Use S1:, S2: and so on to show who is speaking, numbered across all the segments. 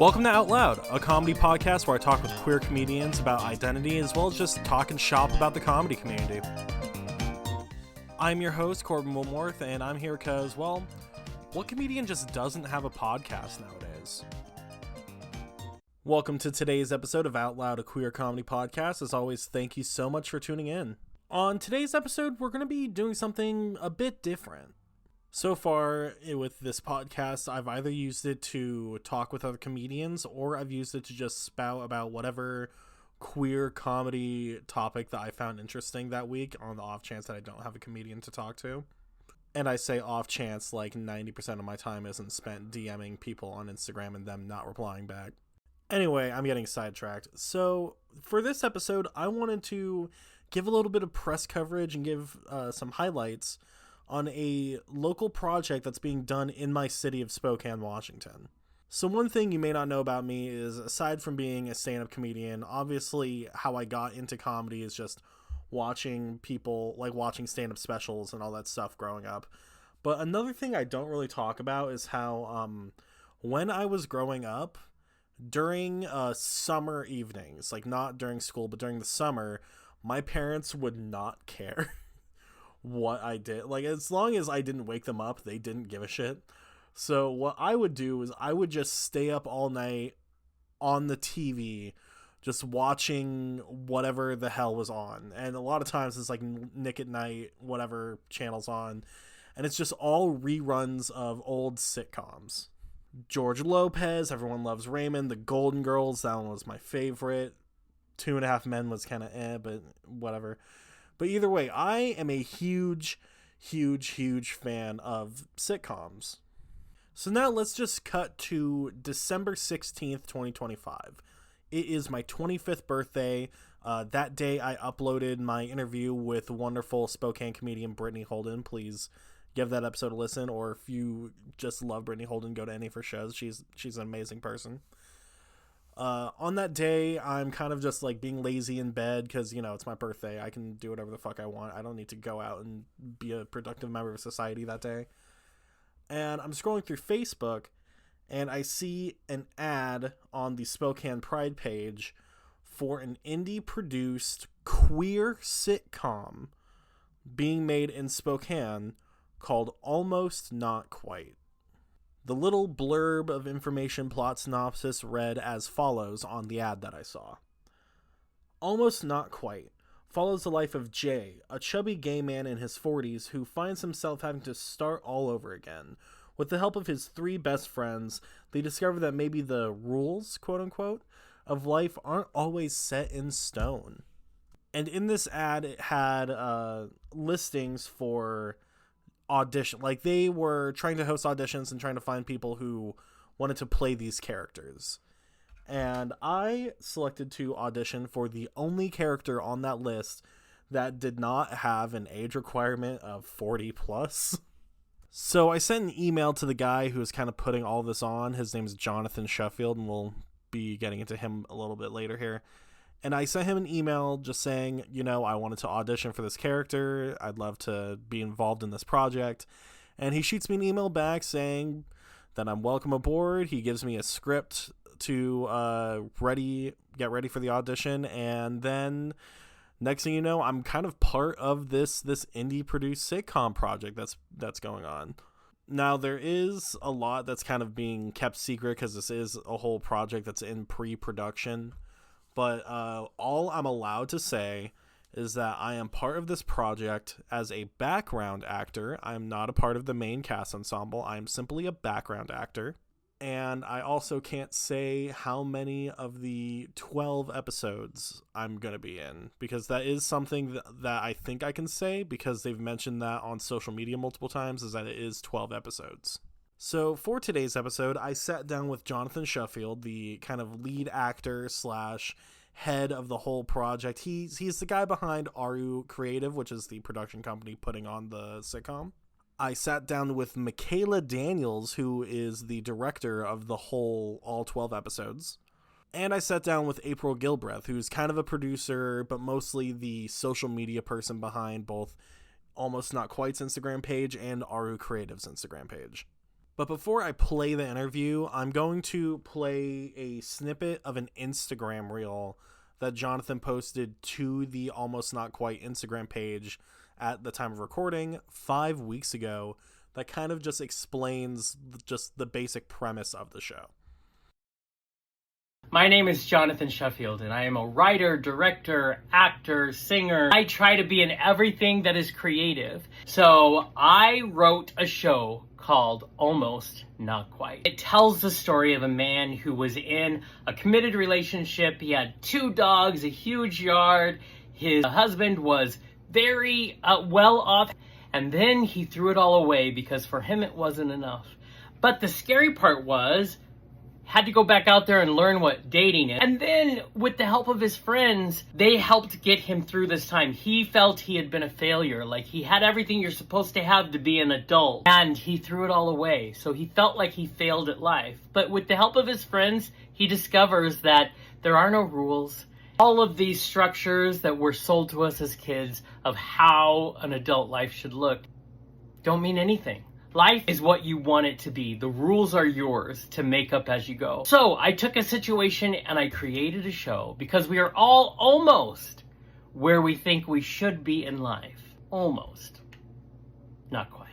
S1: Welcome to Out Loud, a comedy podcast where I talk with queer comedians about identity as well as just talk and shop about the comedy community. I'm your host, Corbin Willmorth, and I'm here because, well, what comedian just doesn't have a podcast nowadays? Welcome to today's episode of Out Loud, a queer comedy podcast. As always, thank you so much for tuning in. On today's episode, we're going to be doing something a bit different. So far, with this podcast, I've either used it to talk with other comedians, or I've used it to just spout about whatever queer comedy topic that I found interesting that week, on the off chance that I don't have a comedian to talk to. And I say off chance, like 90% of my time isn't spent DMing people on Instagram and them not replying back. Anyway, I'm getting sidetracked. So, for this episode, I wanted to give a little bit of press coverage and give some highlights on a local project that's being done in my city of Spokane, Washington. So one thing you may not know about me is, aside from being a stand-up comedian, obviously how I got into comedy is just watching people, like watching stand-up specials and all that stuff growing up. But another thing I don't really talk about is how when I was growing up, during summer evenings, like not during school, but during the summer, my parents would not care what I did. Like, as long as I didn't wake them up, they didn't give a shit. So what I would do is I would just stay up all night on the TV just watching whatever the hell was on. And a lot of times it's like Nick at Night, whatever channel's on, and it's just all reruns of old sitcoms. George Lopez, Everyone Loves Raymond, The Golden Girls, that one was my favorite. 2.5 Men was kind of but whatever. But either way, I am a huge fan of sitcoms. So now let's just cut to December 16th, 2025. It is my 25th birthday. That day I uploaded my interview with wonderful Spokane comedian Brittany Holden. Please give that episode a listen, or if you just love Brittany Holden, go to any of her shows. She's an amazing person. On that day, I'm kind of just like being lazy in bed because, you know, it's my birthday. I can do whatever the fuck I want. I don't need to go out and be a productive member of society that day. And I'm scrolling through Facebook and I see an ad on the Spokane Pride page for an indie produced queer sitcom being made in Spokane called Almost Not Quite. The little blurb of information plot synopsis read as follows on the ad that I saw. Almost Not Quite follows the life of Jay, a chubby gay man in his 40s who finds himself having to start all over again. With the help of his 3 best friends, they discover that maybe the rules, quote-unquote, of life aren't always set in stone. And in this ad, it had listings for audition, like they were trying to host auditions and trying to find people who wanted to play these characters. And I selected to audition for the only character on that list that did not have an age requirement of 40 plus. So I sent an email to the guy who was kind of putting all this on. His name's Jonathan Shuffield, and we'll be getting into him a little bit later here. And I sent him an email just saying, you know, I wanted to audition for this character. I'd love to be involved in this project. And he shoots me an email back saying that I'm welcome aboard. He gives me a script to get ready for the audition. And then next thing you know, I'm kind of part of this indie produced sitcom project that's going on. Now, there is a lot that's kind of being kept secret because this is a whole project that's in pre-production. But all I'm allowed to say is that I am part of this project as a background actor. I'm not a part of the main cast ensemble. I'm simply a background actor. And I also can't say how many of the 12 episodes I'm going to be in, because that is something that I think I can say, because they've mentioned that on social media multiple times, is that it is 12 episodes. So for today's episode, I sat down with Jonathan Shuffield, the kind of lead actor / head of the whole project. He's the guy behind Aru Creative, which is the production company putting on the sitcom. I sat down with Mikayla Daniels, who is the director of all 12 episodes. And I sat down with Aru Gilbreath, who's kind of a producer, but mostly the social media person behind both Almost Not Quite's Instagram page and Aru Creative's Instagram page. But before I play the interview, I'm going to play a snippet of an Instagram reel that Jonathan posted to the Almost Not Quite Instagram page at the time of recording 5 weeks ago that kind of just explains just the basic premise of the show.
S2: My name is Jonathan Shuffield, and I am a writer, director, actor, singer. I try to be in everything that is creative. So I wrote a show called Almost Not Quite. It tells the story of a man who was in a committed relationship. He had 2 dogs, a huge yard. His husband was very well off, and then he threw it all away because for him it wasn't enough. But the scary part was, had to go back out there and learn what dating is. And then, with the help of his friends, they helped get him through this time. He felt he had been a failure. Like, he had everything you're supposed to have to be an adult, and he threw it all away. So he felt like he failed at life. But with the help of his friends, he discovers that there are no rules. All of these structures that were sold to us as kids of how an adult life should look don't mean anything. Life is what you want it to be. The rules are yours to make up as you go. So I took a situation and I created a show because we are all almost where we think we should be in life. Almost. Not quite.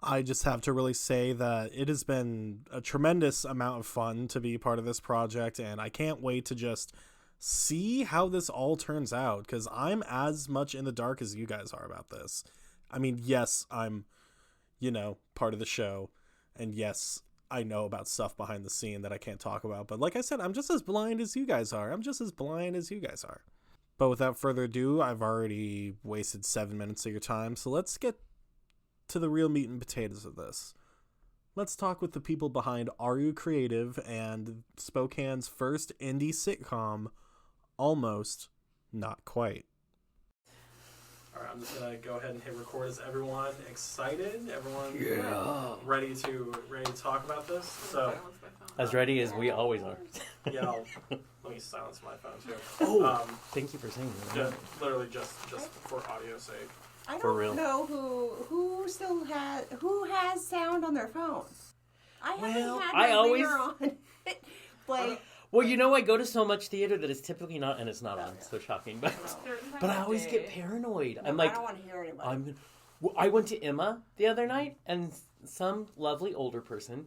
S1: I just have to really say that it has been a tremendous amount of fun to be part of this project, and I can't wait to just see how this all turns out, because I'm as much in the dark as you guys are about this. I mean, yes, I'm part of the show, and yes, I know about stuff behind the scene that I can't talk about, but like I said, I'm just as blind as you guys are. But without further ado, I've already wasted 7 minutes of your time, so let's get to the real meat and potatoes of this. Let's talk with the people behind Aru Creative and Spokane's first indie sitcom, Almost Not Quite. All right, I'm just gonna go ahead and hit record. Is everyone excited? Everyone ready to talk about this? So
S2: As ready as we always are.
S1: yeah, let me silence my phone too.
S2: Oh, thank you for saying that.
S1: Literally just for audio's sake.
S3: I don't know who has sound on their phone. I haven't had my ringer on. Like.
S2: Well, I go to so much theater that it's typically not, and it's not on. So shocking, but I always get paranoid.
S3: No,
S2: I'm like,
S3: I don't want to hear anybody.
S2: I went to Emma the other night, and some lovely older person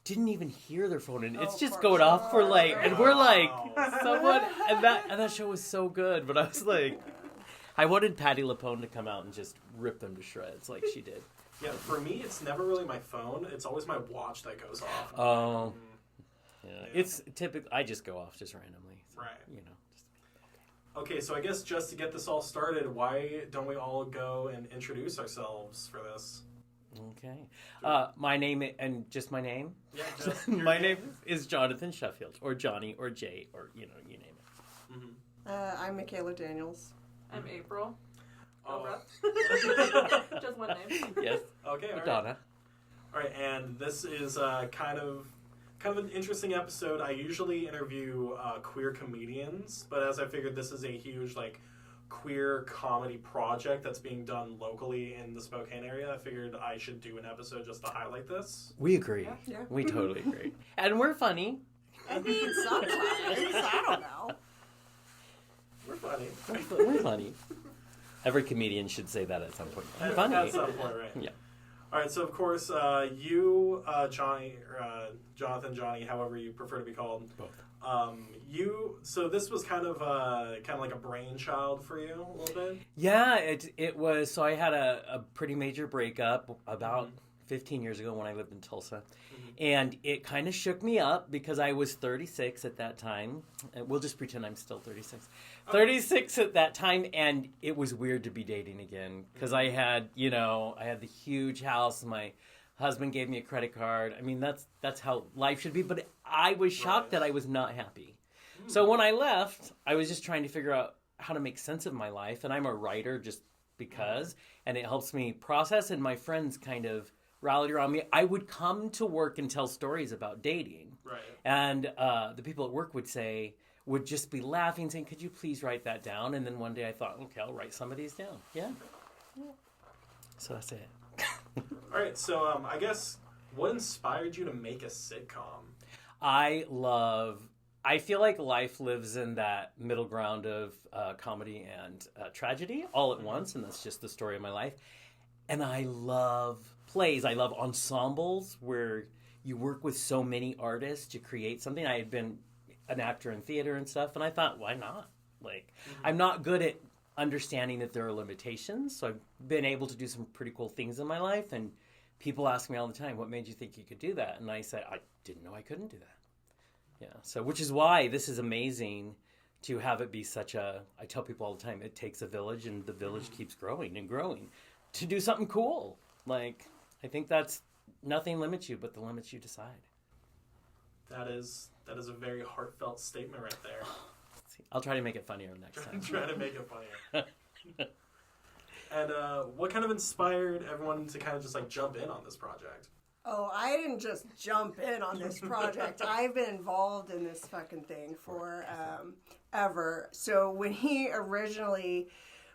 S2: didn't even hear their phone, and it's just going off for and we're like, someone, and that show was so good, but I was like, I wanted Patti LuPone to come out and just rip them to shreds like she did.
S1: Yeah, for me, it's never really my phone. It's always my watch that goes off.
S2: Oh. Yeah. It's typically, I just go off just randomly. So,
S1: right.
S2: Just,
S1: okay, so I guess just to get this all started, why don't we all go and introduce ourselves for this?
S2: Okay. My name, and just my name?
S1: Yeah, just
S2: my name is Jonathan Shuffield, or Johnny, or Jay, or, you name it.
S3: Mm-hmm. I'm Mikayla Daniels.
S4: I'm April.
S1: Oh.
S4: Just one name.
S2: Yes.
S1: Okay, all right.
S2: Donna.
S1: All right, and this is kind of an interesting episode. I usually interview queer comedians, but as I figured this is a huge queer comedy project that's being done locally in the Spokane area, I figured I should do an episode just to highlight this.
S2: We agree.
S3: Yeah.
S2: We totally agree. And we're funny.
S3: I mean, sometimes. I don't know.
S1: We're funny.
S2: We're funny. Every comedian should say that at some point. I'm funny.
S1: At some point, right?
S2: Yeah.
S1: All right, so of course, you, Johnny, Jonathan, Johnny, however you prefer to be called.
S2: Both.
S1: So this was kind of like a brainchild for you a little bit?
S2: Yeah, it was. So I had a pretty major breakup about 15 years ago when I lived in Tulsa. And it kind of shook me up because I was 36 at that time. We'll just pretend I'm still 36. Okay. 36 at that time, and it was weird to be dating again because I had the huge house. My husband gave me a credit card. I mean, that's how life should be. But I was shocked that I was not happy. So when I left, I was just trying to figure out how to make sense of my life. And I'm a writer just because, and it helps me process. And my friends kind of rallied around me. I would come to work and tell stories about dating. Right. And the people at work would just be laughing, saying, could you please write that down? And then one day I thought, okay, I'll write some of these down. Yeah. So that's it.
S1: All right. So I guess What inspired you to make a sitcom?
S5: I feel like life lives in that middle ground of comedy and tragedy all at once, and that's just the story of my life. And I love plays. I love ensembles where you work with so many artists to create something. I had been an actor in theater and stuff, and I thought, why not? Like, I'm not good at understanding that there are limitations, so I've been able to do some pretty cool things in my life, and people ask me all the time, what made you think you could do that? And I said, I didn't know I couldn't do that. Yeah, so which is why this is amazing to have it be such a, I tell people all the time, it takes a village, and the village keeps growing and growing to do something cool. Like, I think that's, nothing limits you but the limits you decide.
S1: That is a very heartfelt statement right there.
S5: I'll try to make it funnier next time.
S1: Try to make it funnier. And what kind of inspired everyone to kind of just like jump in on this project?
S3: Oh, I didn't just jump in on this project. I've been involved in this fucking thing for ever. So when he originally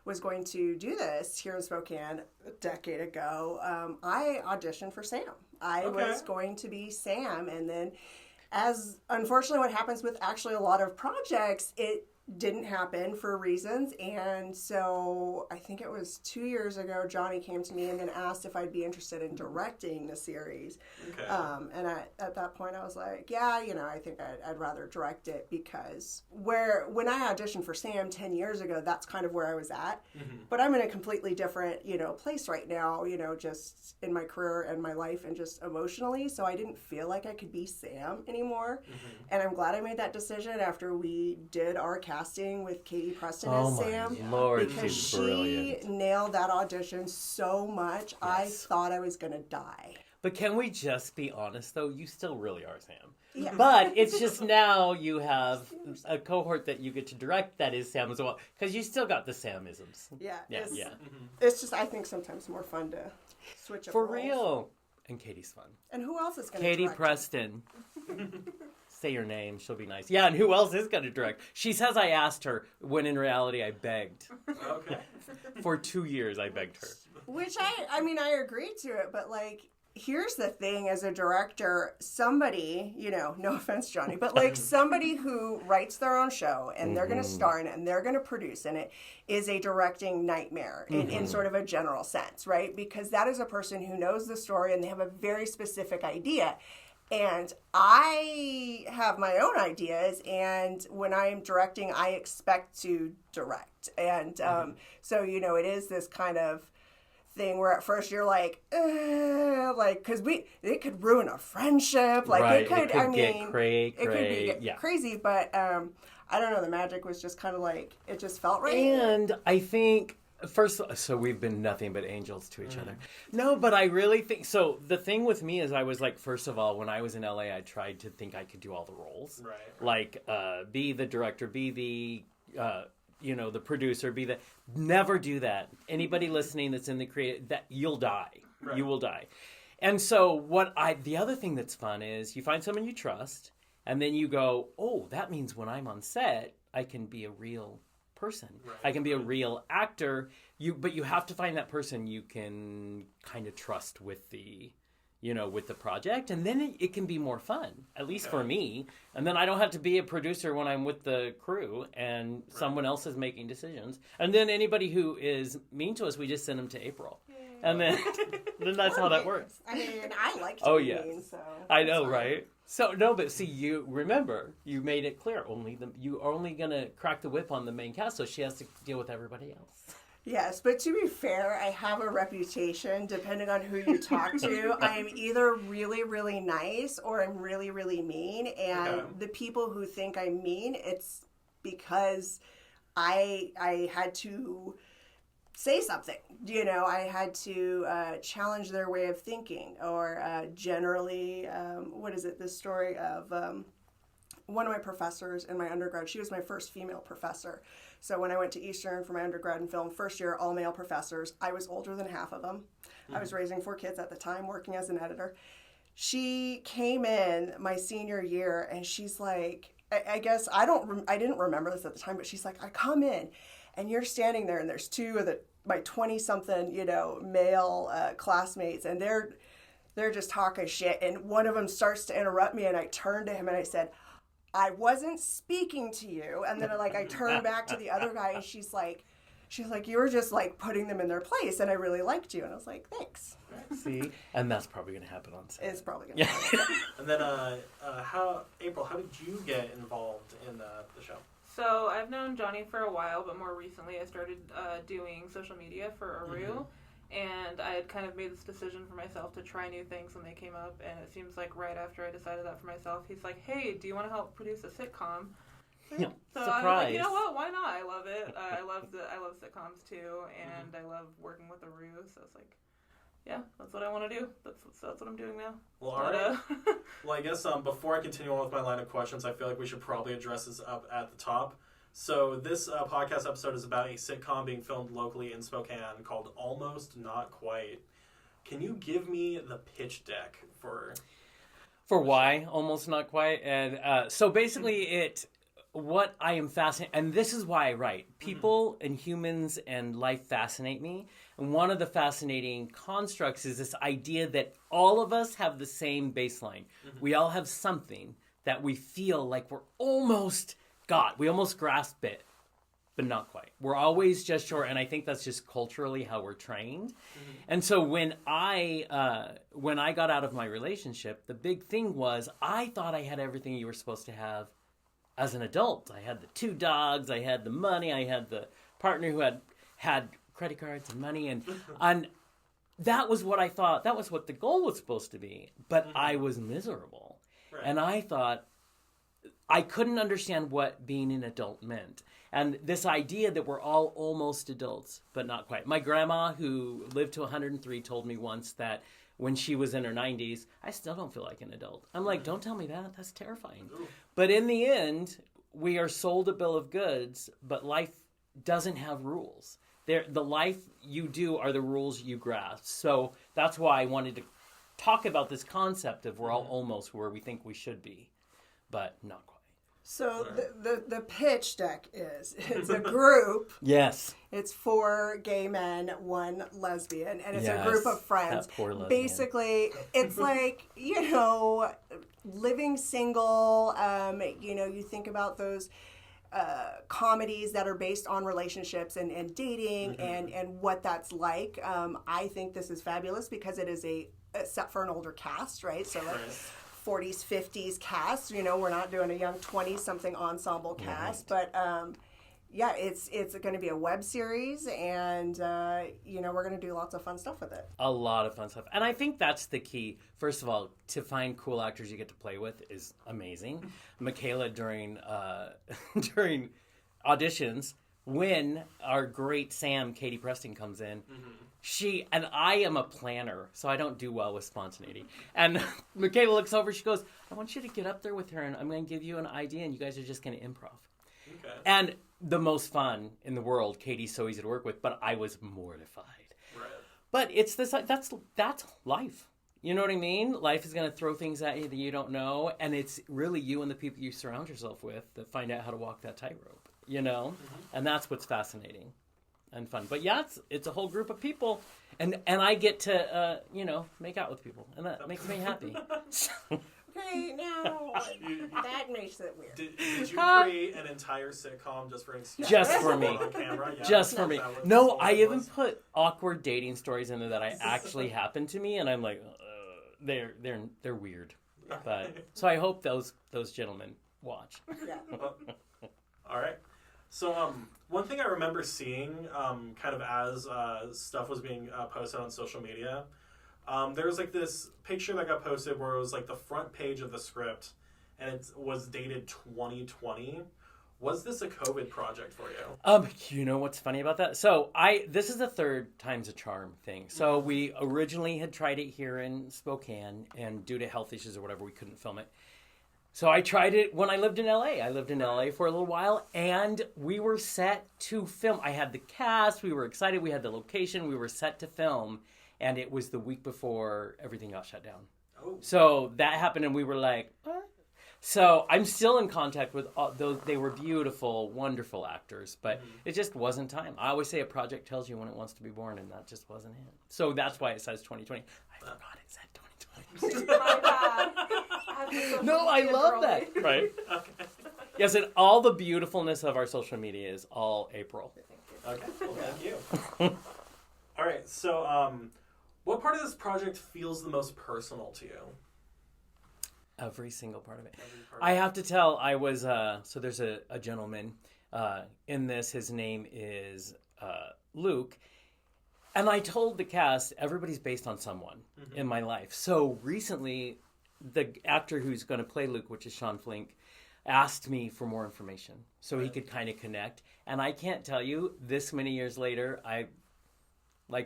S3: was going to do this here in Spokane a decade ago, I auditioned for Sam. I was going to be Sam, and then as unfortunately what happens with actually a lot of projects, it didn't happen for reasons, and so I think it was 2 years ago, Johnny came to me and then asked if I'd be interested in directing the series. Okay. And at that point I was like, yeah, I think I'd rather direct it, because when I auditioned for Sam 10 years ago, that's kind of where I was at. Mm-hmm. But I'm in a completely different, place right now, just in my career and my life and just emotionally, so I didn't feel like I could be Sam anymore. Mm-hmm. And I'm glad I made that decision after we did our casting with Katie Preston as Sam.
S5: Lord,
S3: because
S5: she's
S3: she
S5: brilliant.
S3: nailed that audition so much. Yes. I thought I was going to die.
S5: But can we just be honest, though? You still really are Sam.
S3: Yeah.
S5: But it's just now you have a cohort that you get to direct that is Sam as well. Because you still got the Samisms.
S3: Yeah.
S5: Yeah.
S3: It's just, I think, sometimes more fun to switch up
S5: For
S3: roles.
S5: real. And Katie's fun.
S3: And who else is going to
S5: Katie
S3: direct
S5: Preston. Say your name, she'll be nice. Yeah, and who else is going to direct? She says I asked her, when in reality I begged.
S1: Okay.
S5: For 2 years I begged her.
S3: Which I agreed to it, but here's the thing, as a director, somebody, no offense, Johnny, but somebody who writes their own show and they're going to star in it and they're going to produce in it is a directing nightmare in sort of a general sense, right? Because that is a person who knows the story and they have a very specific idea. And I have my own ideas, and when I'm directing, I expect to direct. And so, it is this kind of thing where at first you're because it could ruin a friendship.
S5: Right.
S3: It could
S5: get
S3: crazy, but I don't know, the magic was just kind of it just felt right.
S5: And I think, so we've been nothing but angels to each other. No, but I really think, so the thing with me is I was first of all, when I was in LA, I tried to think I could do all the roles. Right. Be the director, be the, the producer, never do that. Anybody listening that's in the creative, that you'll die. Right. You will die. And so the other thing that's fun is you find someone you trust, and then you go, oh, that means when I'm on set, I can be a real person. Right. I can be a real actor. But you have to find that person you can kind of trust with the project, and then it can be more fun, at least for me. And then I don't have to be a producer when I'm with the crew and someone else is making decisions. And then anybody who is mean to us, we just send them to April. And then that's how that works.
S3: I mean, I like to be mean, so.
S5: I know, right? So, no, but see, you remember, you made it clear, you are only going to crack the whip on the main cast, so she has to deal with everybody else.
S3: Yes, but to be fair, I have a reputation, depending on who you talk to. I am either really, really nice or I'm really, really mean. And the people who think I'm mean, it's because I had to say something. I had to challenge their way of thinking. Or generally, this story of one of my professors in my undergrad. She was my first female professor. So when I went to Eastern for my undergrad in film, first year, all male professors. I was older than half of them. Mm-hmm. I was raising 4 kids at the time, working as an editor. She came in my senior year, and she's like, I guess I didn't remember this at the time, but she's like, I come in, and you're standing there, and there's 2 of my 20-something, male classmates, and they're they're just talking shit, and one of them starts to interrupt me, and I turn to him and I said, I wasn't speaking to you. And then I turn back to the other guy, and she's like, you were just like putting them in their place, and I really liked you. And I was like, thanks.
S5: See, and that's probably going to happen on set.
S3: It's probably going to happen.
S1: And then, April, how did you get involved in the show?
S4: So I've known Johnny for a while, but more recently I started doing social media for Aru. And I had kind of made this decision for myself to try new things when they came up. And it seems like right after I decided that for myself, he's like, hey, do you want to help produce a sitcom? So
S5: Surprise.
S4: I was like, you know what? Why not? I love it. I love sitcoms too, and I love working with Aru. So it's like, yeah, that's what I want to do. That's what I'm doing now.
S1: Well, all right. Well, I guess before I continue on with my line of questions, I feel like we should probably address this up at the top. So this podcast episode is about a sitcom being filmed locally in Spokane called Almost Not Quite. Can you give me the pitch deck for
S5: why Almost Not Quite? And so basically what I am fascinated, and this is why I write. People and humans and life fascinate me. And one of the fascinating constructs is this idea that all of us have the same baseline. We all have something that we feel like we're almost got. We almost grasp it, but not quite. We're always just short, and I think that's just culturally how we're trained. And so when I got out of my relationship, the big thing was I thought I had everything you were supposed to have as an adult. I had the 2 dogs, I had the money, I had the partner who had credit cards and money, and that was what I thought. That was what the goal was supposed to be. But I was miserable. Right. And I thought I couldn't understand what being an adult meant. And this idea that we're all almost adults, but not quite. My grandma, who lived to 103, told me once that when she was in her 90s, I still don't feel like an adult. I'm like, don't tell me that. That's terrifying. Ooh. But in the end, we are sold a bill of goods, but life doesn't have rules. The life you do are the rules you grasp. So that's why I wanted to talk about this concept of we're all almost where we think we should be, but not quite.
S3: So the pitch deck it's a group.
S5: Yes.
S3: It's 4 gay men, 1 lesbian, and it's
S5: Yes,
S3: a group of friends.
S5: that poor lesbian.
S3: Basically, it's like, living single. You think about those comedies that are based on relationships and dating and what that's like. I think this is fabulous because it is set for an older cast, right? So like 40s, 50s cast. We're not doing a young 20-something ensemble cast, but it's going to be a web series, and we're going to do lots of fun stuff with it.
S5: A lot of fun stuff, and I think that's the key. First of all, to find cool actors you get to play with is amazing. Mikayla during auditions, when our great Sam, Katie Preston, comes in. And I am a planner, so I don't do well with spontaneity. And Mikayla looks over, she goes, I want you to get up there with her, and I'm going to give you an idea, and you guys are just going to improv. Okay. And the most fun in the world. Katie's so easy to work with, but I was mortified. Right. But it's this, that's life. You know what I mean? Life is going to throw things at you that you don't know, and it's really you and the people you surround yourself with that find out how to walk that tightrope, And that's what's fascinating and fun. But yeah, it's a whole group of people, and I get to make out with people, and that makes me happy.
S3: Okay, now that makes it weird.
S1: Did you create an entire sitcom just for
S5: me? On camera? Yeah, just for me. No, I even put awkward dating stories in there that I actually happened to me, and I'm like, they're weird. But so I hope those gentlemen watch.
S3: Yeah.
S1: All right. So one thing I remember seeing kind of as stuff was being posted on social media, there was like this picture that got posted where it was like the front page of the script, and it was dated 2020. Was this a COVID project for you?
S5: You know what's funny about that? So this is the 3rd time's a charm thing. So we originally had tried it here in Spokane, and due to health issues or whatever, we couldn't film it. So I tried it when I lived in LA. I lived in LA for a little while, and we were set to film. I had the cast. We were excited. We had the location. We were set to film, and it was the week before everything got shut down. Oh. So that happened, and we were like, what? So I'm still in contact with those. They were beautiful, wonderful actors, but it just wasn't time. I always say a project tells you when it wants to be born, and that just wasn't it. So that's why it says 2020. I forgot it said 2020.
S4: My bad.
S5: No, I love that. Right.
S1: Okay.
S5: Yes, and all the beautifulness of our social media is all April.
S1: Okay. Well, thank you. All right. So, what part of this project feels the most personal to you?
S5: Every single part of it. I have to tell, I was, so there's a gentleman in this. His name is Luke. And I told the cast, everybody's based on someone in my life. So recently, the actor who's going to play Luke, which is Sean Flink, asked me for more information so he could kind of connect. And I can't tell you, this many years later, I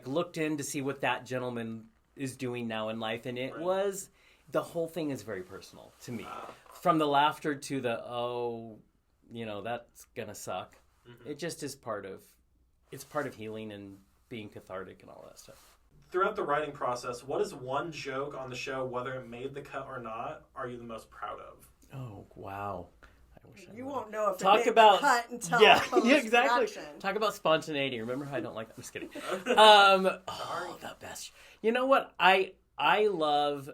S5: looked in to see what that gentleman is doing now in life. And it was, the whole thing is very personal to me. From the laughter to the, that's going to suck. It just is it's part of healing and being cathartic and all that stuff.
S1: Throughout the writing process, what is one joke on the show, whether it made the cut or not, are you the most proud of?
S5: Oh, wow. I wish I
S3: You
S5: would.
S3: won't know if
S5: Talk
S3: it
S5: about
S3: cut until
S5: exactly. Talk about spontaneity. Remember how I don't like that? I'm just kidding. The best. You know what? I love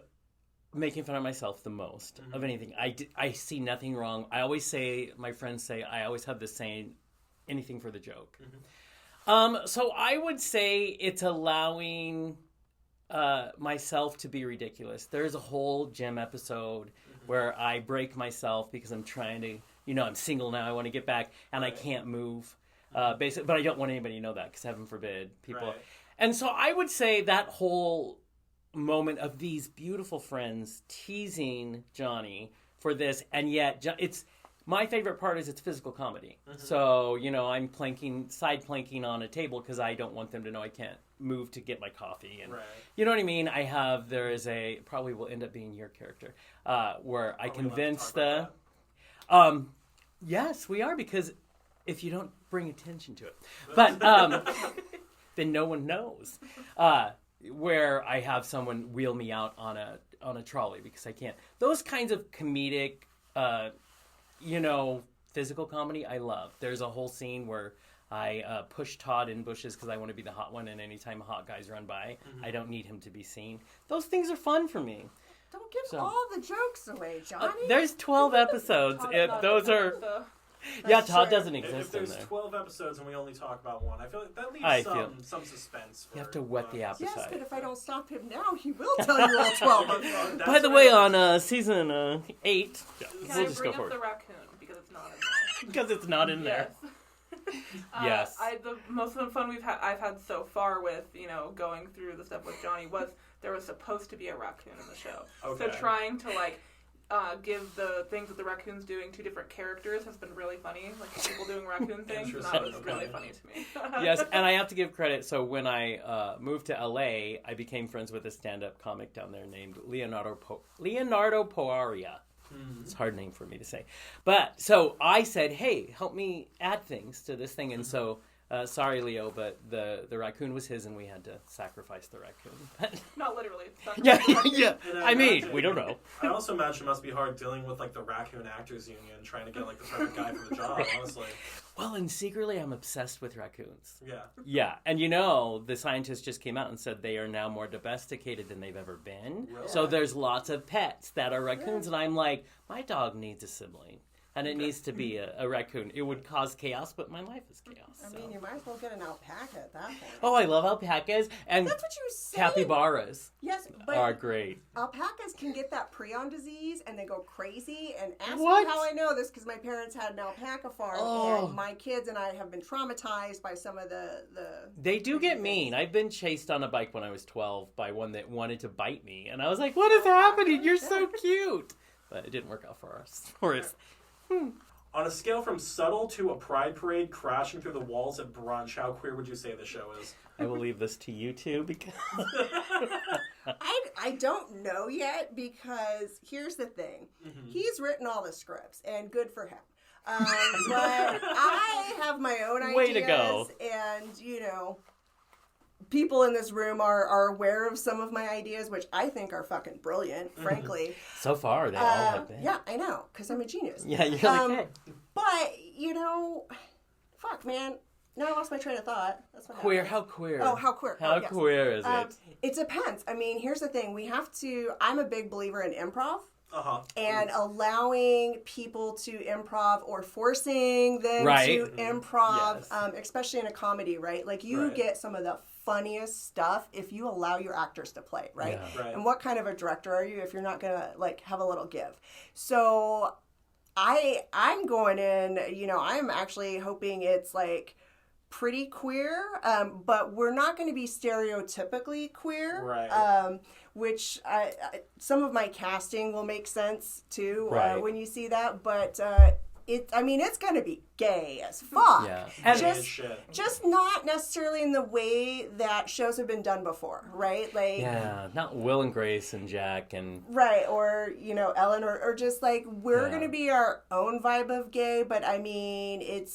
S5: making fun of myself the most of anything. I see nothing wrong. I always say, my friends say, I always have this saying, anything for the joke. So I would say it's allowing myself to be ridiculous. There's a whole gym episode where I break myself because I'm trying to, I'm single now. I want to get back and I can't move. Basically, but I don't want anybody to know that because heaven forbid people. Right. And so I would say that whole moment of these beautiful friends teasing Johnny for this, and yet it's my favorite part is it's physical comedy. So, I'm side planking on a table because I don't want them to know I can't move to get my coffee. And you know what I mean? There is probably will end up being your character, where I convince yes, we are, because if you don't bring attention to it, but, then no one knows, where I have someone wheel me out on a trolley because I can't. Those kinds of comedic, physical comedy, I love. There's a whole scene where I push Todd in bushes because I want to be the hot one, and anytime hot guys run by, I don't need him to be seen. Those things are fun for me.
S3: Don't give all the jokes away, Johnny.
S5: There's 12 episodes. Those are... Yeah, Todd doesn't exist
S1: if there's
S5: in there.
S1: 12 episodes and we only talk about one, I feel like that leaves some suspense.
S5: You have to whet the appetite.
S3: Yes, but if I don't stop him now, he will tell you all 12 of them.
S5: By the way, on season 8,
S4: Can I bring up the raccoon because it's not in there?
S5: Because it's not in there. Yes.
S4: The most fun I've had so far with going through the stuff with Johnny was there was supposed to be a raccoon in the show. Okay. So trying to give the things that the raccoon's doing to different characters has been really funny. Like people doing raccoon things, and that was really funny to me.
S5: Yes, and I have to give credit. So when I moved to LA, I became friends with a stand-up comic down there named Leonardo Poaria. It's a hard name for me to say. But so I said, hey, help me add things to this thing. And so, sorry, Leo, but the raccoon was his and we had to sacrifice the raccoon.
S4: Not literally.
S5: Yeah. I mean, we don't know.
S1: I also imagine it must be hard dealing with the Raccoon Actors Union, trying to get the perfect guy for the job, honestly.
S5: Well, and secretly I'm obsessed with raccoons.
S1: Yeah.
S5: Yeah. And the scientists just came out and said they are now more domesticated than they've ever been. Really? So there's lots of pets that are raccoons. And I'm like, my dog needs a sibling. And it needs to be a raccoon. It would cause chaos, but my life is chaos.
S3: I mean, you might as well get an alpaca at that point.
S5: Oh, I love alpacas. And
S3: that's what you said.
S5: Capybaras.
S3: Yes, but
S5: are great.
S3: Alpacas can get that prion disease, and they go crazy. And ask me how I know this, because my parents had an alpaca farm, and my kids and I have been traumatized by some of the
S5: They do get mean. I've been chased on a bike when I was 12 by one that wanted to bite me, and I was like, "What is happening? You're so cute." But it didn't work out for us.
S1: On a scale from subtle to a pride parade crashing through the walls at brunch, how queer would you say the show is?
S5: I will leave this to you two because
S3: I don't know yet, because here's the thing. He's written all the scripts, and good for him. But I have my own ideas.
S5: Way to go.
S3: And, people in this room are aware of some of my ideas, which I think are fucking brilliant, frankly.
S5: So far, they all have been.
S3: Yeah, I know, because I'm a genius.
S5: Yeah, you're okay.
S3: But, fuck, man. Now I lost my train of thought. That's what
S5: Queer,
S3: happens.
S5: how queer?
S3: Oh, how queer.
S5: How
S3: yes.
S5: queer is it?
S3: It depends. I mean, here's the thing. I'm a big believer in improv. And allowing people to improv or forcing them to improv, especially in a comedy, right? Like you get some of the funniest stuff if you allow your actors to play, right?
S5: Yeah.
S3: And what kind of a director are you if you're not gonna like have a little give? So I'm going in, I'm actually hoping it's like pretty queer, but we're not going to be stereotypically queer,
S1: right?
S3: Which some of my casting will make sense too when you see that, but it's going to be gay as fuck.
S5: Yeah.
S3: And just not necessarily in the way that shows have been done before, right? Like
S5: not Will and Grace and Jack and
S3: right, or Ellen, or just like we're gonna be our own vibe of gay, but I mean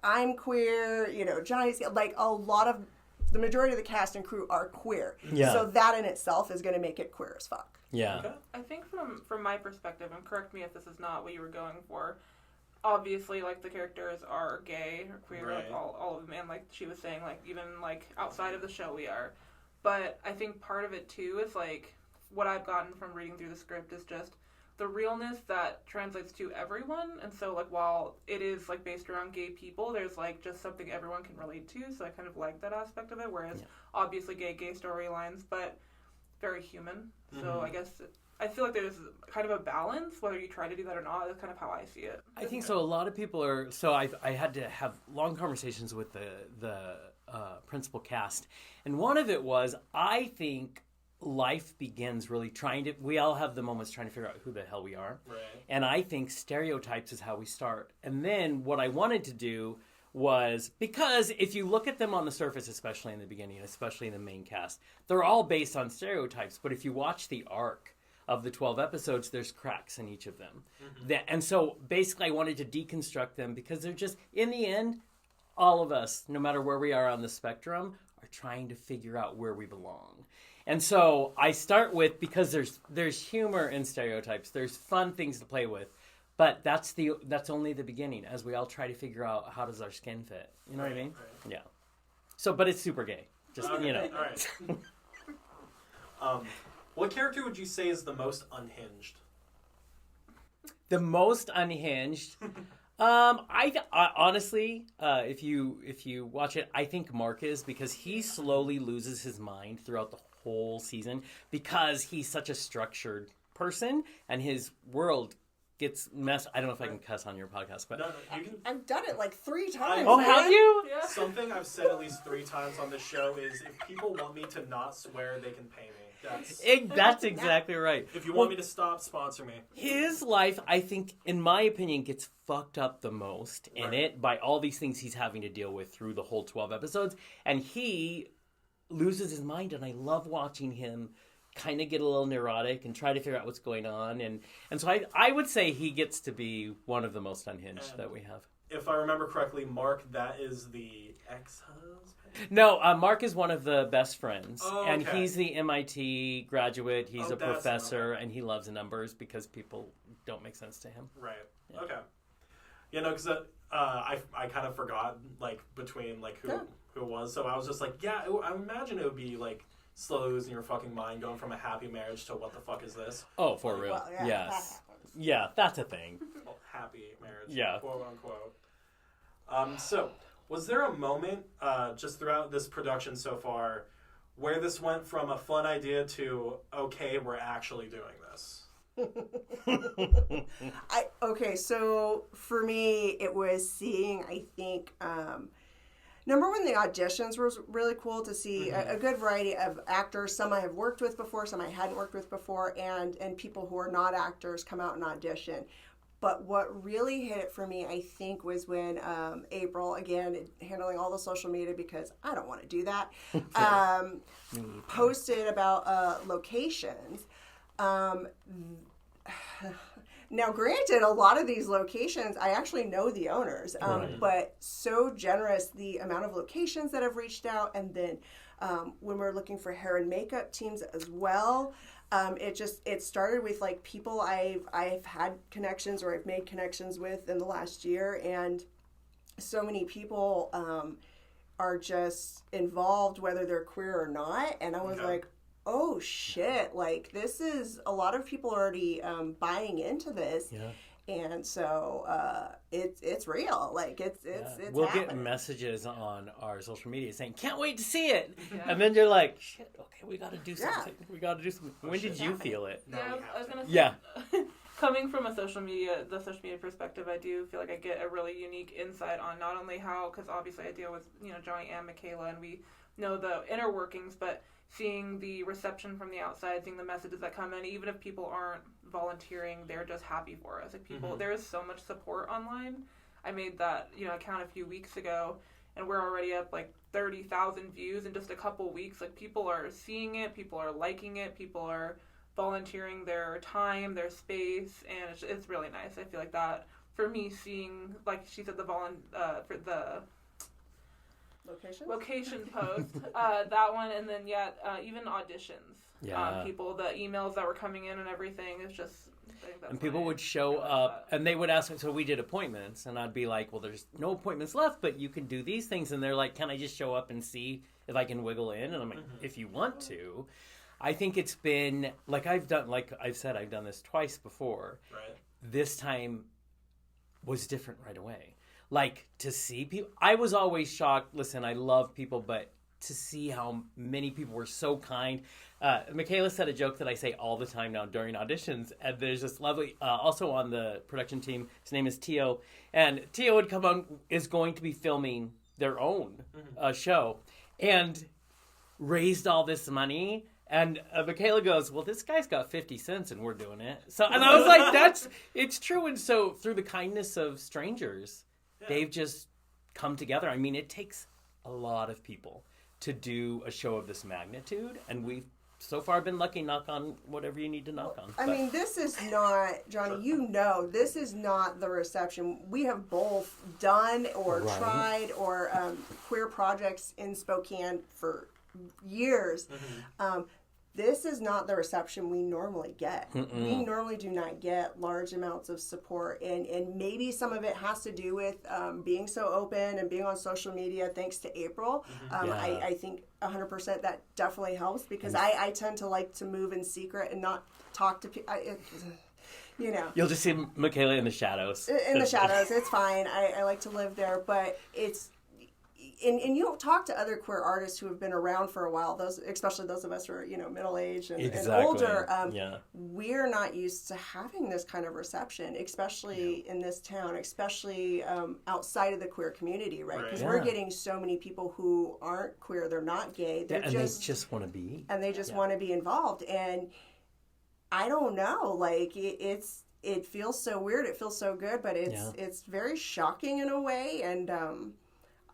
S3: I'm queer, Johnny's like a lot of the majority of the cast and crew are queer, so that in itself is gonna make it queer as fuck.
S4: I think from my perspective, and correct me if this is not what you were going for, obviously, like, the characters are gay or queer, like, all of them, and, like, she was saying, like, even, like, outside of the show we are. But I think part of it, too, is, like, what I've gotten from reading through the script is just the realness that translates to everyone. And so, like, while it is, like, based around gay people, there's, like, just something everyone can relate to. So I kind of like that aspect of it, whereas obviously gay storylines, but very human. So I guess I feel like there's kind of a balance, whether you try to do that or not. That's kind of how I see it.
S5: I think so. A lot of people are. So I had to have long conversations with the principal cast, and one of it was I think life begins really trying to. We all have the moments trying to figure out who the hell we are, and I think stereotypes is how we start. And then what I wanted to do was, because if you look at them on the surface, especially in the beginning, especially in the main cast, they're all based on stereotypes. But if you watch the arc of the 12 episodes, there's cracks in each of them. And so basically I wanted to deconstruct them because they're just, in the end, all of us, no matter where we are on the spectrum, are trying to figure out where we belong. And so I start with, because there's humor in stereotypes, there's fun things to play with, but that's only the beginning as we all try to figure out how does our skin fit. You know what I mean? Right. Yeah. So, but it's super gay. Just,
S1: All right. What character would you say is the most unhinged?
S5: The most unhinged? I honestly, if you watch it, I think Mark is, because he slowly loses his mind throughout the whole season because he's such a structured person and his world gets messed. I don't know if I can cuss on your podcast, but
S1: No, you can.
S3: I've done it like 3 times.
S5: Oh, have you?
S4: Yeah.
S1: Something I've said at least 3 times on this show is, if people want me to not swear, they can pay me.
S5: That's exactly right.
S1: If you want me to stop, sponsor me.
S5: His life, I think, in my opinion, gets fucked up the most in it by all these things he's having to deal with through the whole 12 episodes. And he loses his mind, and I love watching him kind of get a little neurotic and try to figure out what's going on. And so I would say he gets to be one of the most unhinged that we have.
S1: If I remember correctly, Mark, that is the ex-husband?
S5: No, Mark is one of the best friends.
S1: Oh,
S5: and
S1: okay.
S5: he's the MIT graduate. He's a
S1: that's
S5: professor, and he loves numbers because people don't make sense to him.
S1: Right. Yeah. Okay. You know, because I kind of forgot, like, between, like, who it was. So I was just like, yeah, I imagine it would be, like, slowly losing your fucking mind, going from a happy marriage to what the fuck is this?
S5: Oh, for real.
S3: Well, yeah,
S5: Yes. Yeah, that's a thing.
S1: Well, happy marriage.
S5: Yeah.
S1: Quote unquote. So, was there a moment just throughout this production so far where this went from a fun idea to, okay, we're actually doing this?
S3: Okay, so for me, it was seeing, I think, number one, the auditions was really cool to see a good variety of actors. Some I have worked with before, some I hadn't worked with before, and people who are not actors come out and audition. But what really hit it for me, I think, was when April, again, handling all the social media because I don't want to do that, posted about locations. Now, granted, a lot of these locations, I actually know the owners, but so generous the amount of locations that have reached out. And then when we're looking for hair and makeup teams as well, it started with like people I've had connections or I've made connections with in the last year, and so many people are just involved, whether they're queer or not. And I was like, oh shit, like this is, a lot of people already buying into this.
S5: Yeah.
S3: And so it's real. Like it's
S5: we'll
S3: happening.
S5: get messages on our social media saying, "Can't wait to see it," and then you're like, "Shit, okay, we got to do something. We got to do something." When did you feel it?
S4: Yeah, I was gonna say.
S5: Yeah.
S4: Coming from the social media perspective, I do feel like I get a really unique insight on not only how, because obviously I deal with Johnny and Mikayla, and we know the inner workings, but seeing the reception from the outside, seeing the messages that come in, even if people aren't volunteering, they're just happy for us. Like people, there is so much support online. I made that account a few weeks ago, and we're already up like 30,000 views in just a couple weeks. Like people are seeing it, people are liking it, people are volunteering their time, their space, and it's really nice. I feel like that for me, seeing, like she said, for the location post, that one, and then even auditions. People, the emails that were coming in and everything is just.
S5: And people would show up, and they would ask me. So we did appointments, and I'd be like, "Well, there's no appointments left, but you can do these things." And they're like, "Can I just show up and see if I can wiggle in?" And I'm like, "If you want to." I think it's been like I've done this twice before.
S1: Right.
S5: This time was different right away. Like to see people, I was always shocked. Listen, I love people, but to see how many people were so kind. Mikayla said a joke that I say all the time now during auditions, and there's this lovely, also on the production team, his name is Tio, and Tio would come on, is going to be filming their own show, and raised all this money. And Mikayla goes, well, this guy's got 50 cents and we're doing it. So, and I was like, it's true. And so through the kindness of strangers, they've just come together. I mean, it takes a lot of people to do a show of this magnitude. And we've so far been lucky, knock on whatever you need to knock on.
S3: I mean, this is not, Johnny, this is not the reception. We have both done or tried or queer projects in Spokane for years. This is not the reception we normally get. We normally do not get large amounts of support, and maybe some of it has to do with being so open and being on social media thanks to April. I think 100% that definitely helps, because I tend to like to move in secret and not talk to people. You'll
S5: just see Mikayla in the shadows.
S3: In the shadows, it's fine. I like to live there, but it's... And you don't talk to other queer artists who have been around for a while, especially those of us who are, middle-aged and older. We're not used to having this kind of reception, especially in this town, especially outside of the queer community, right? Because we're getting so many people who aren't queer, they're not gay.
S5: They just want to be.
S3: And they just want to be involved. And I don't know, like, it feels so weird, it feels so good, but it's very shocking in a way, and...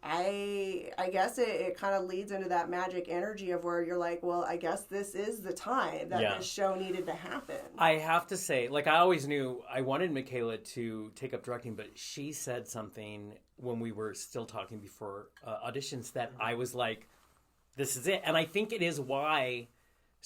S3: I guess it kind of leads into that magic energy of where you're like, well, I guess this is the time that this show needed to happen.
S5: I have to say, like, I always knew I wanted Mikayla to take up directing, but she said something when we were still talking before auditions that I was like, this is it. And I think it is why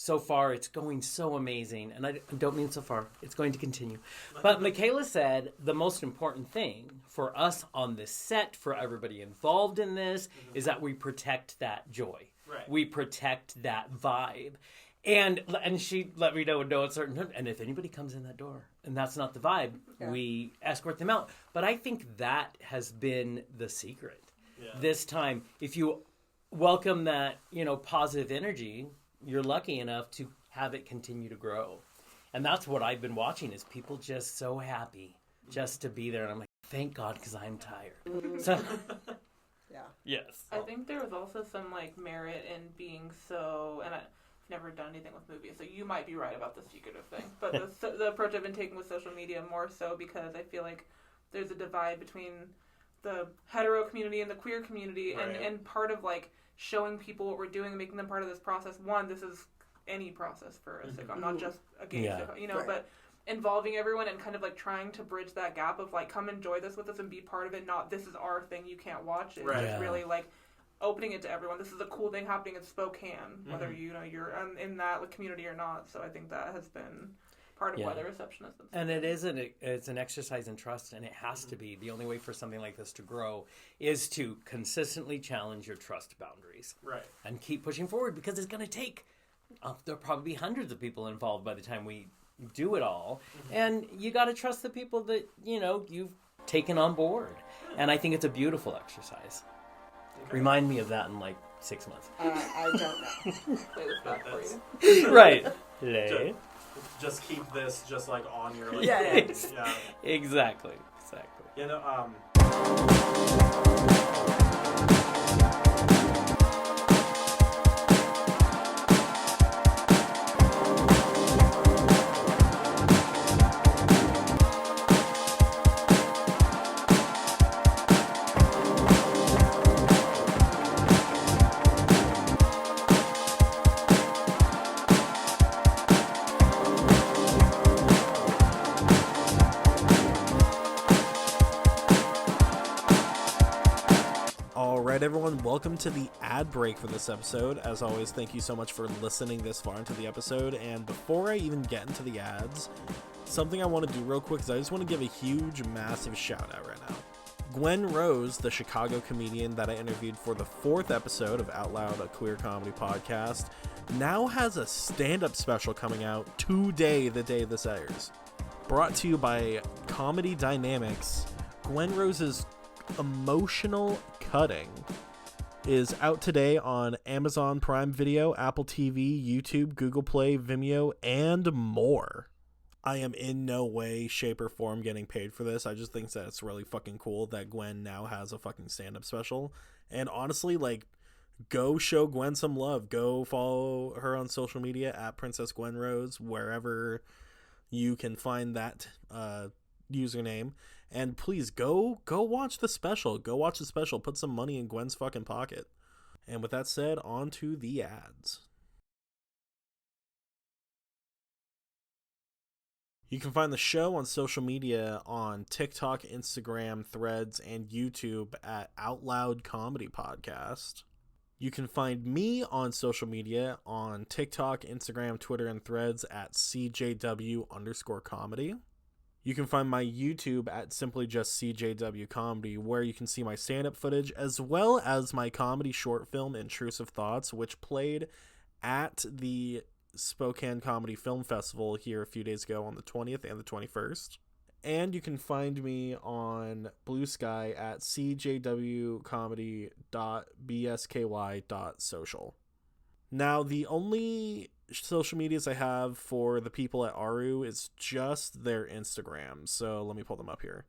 S5: so far it's going so amazing. And I don't mean so far. It's going to continue. But Mikayla said the most important thing for us on this set, for everybody involved in this, is that we protect that joy.
S1: Right.
S5: We protect that vibe. And she let me know at certain time. And if anybody comes in that door and that's not the vibe, we escort them out. But I think that has been the secret this time. If you welcome that, positive energy, you're lucky enough to have it continue to grow. And that's what I've been watching, is people just so happy just to be there. And I'm like, thank God, because I'm tired. So, yes.
S4: I think there was also some merit in being so, and I've never done anything with movies, so you might be right about the secretive thing. But the approach I've been taking with social media more so because I feel like there's a divide between the hetero community and the queer community, and part of showing people what we're doing and making them part of this process. One, this is any process for a sitcom, not just a gay sitcom, but involving everyone and kind of trying to bridge that gap of come enjoy this with us and be part of it, not this is our thing, you can't watch it.
S1: Right.
S4: It's really opening it to everyone. This is a cool thing happening in Spokane, whether you're in that community or not. So I think that has been part of
S5: Yeah.
S4: why the receptionist.
S5: And it's an exercise in trust, and it has to be. The only way for something like this to grow is to consistently challenge your trust boundaries.
S1: Right.
S5: And keep pushing forward, because it's going to take, there'll probably be hundreds of people involved by the time we do it all. And you got to trust the people that, you've taken on board. And I think it's a beautiful exercise. Okay. Remind me of that in 6 months.
S3: I don't know.
S4: Play this back for you.
S5: Right.
S1: Just keep this just on your
S3: Yeah.
S1: Yeah.
S5: Exactly.
S1: Alright everyone, welcome to the ad break for this episode. As always, thank you so much for listening this far into the episode, and before I even get into the ads, something I want to do real quick is I just want to give a huge, massive shout out right now. Gwen Rose, the Chicago comedian that I interviewed for the 4th episode of Out Loud, a queer comedy podcast, now has a stand-up special coming out today, the day this airs. Brought to you by Comedy Dynamics, Gwen Rose's Emotional Cutting is out today on Amazon Prime Video, Apple TV, YouTube, Google Play, Vimeo, and more. I am in no way, shape, or form getting paid for this. I just think that it's really fucking cool that Gwen now has a fucking stand-up special. And honestly, go show Gwen some love. Go follow her on social media at Princess Gwen Rose, wherever you can find that username. And please go watch the special. Go watch the special. Put some money in Gwen's fucking pocket. And with that said, on to the ads. You can find the show on social media on TikTok, Instagram, Threads, and YouTube at Out Loud Comedy Podcast. You can find me on social media on TikTok, Instagram, Twitter, and Threads at CJW_comedy. You can find my YouTube at simply just CJW Comedy, where you can see my stand-up footage, as well as my comedy short film, Intrusive Thoughts, which played at the Spokane Comedy Film Festival here a few days ago on the 20th and the 21st. And you can find me on Bluesky at cjwcomedy.bsky.social. Now, the only social medias I have for the people at Aru is just their Instagram. So let me pull them up here.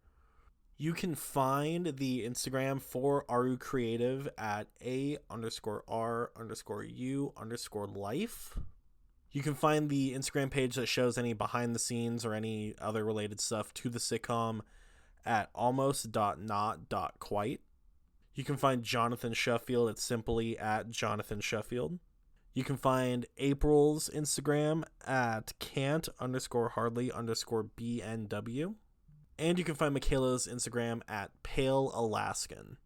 S1: You can find the Instagram for Aru Creative at A_R_U_life. You can find the Instagram page that shows any behind the scenes or any other related stuff to the sitcom at almost.not.quite. You can find Jonathan Shuffield at simply at Jonathan Shuffield. You can find April's Instagram at can't_hardly_BNW. And you can find Mikayla's Instagram at Pale Alaskan.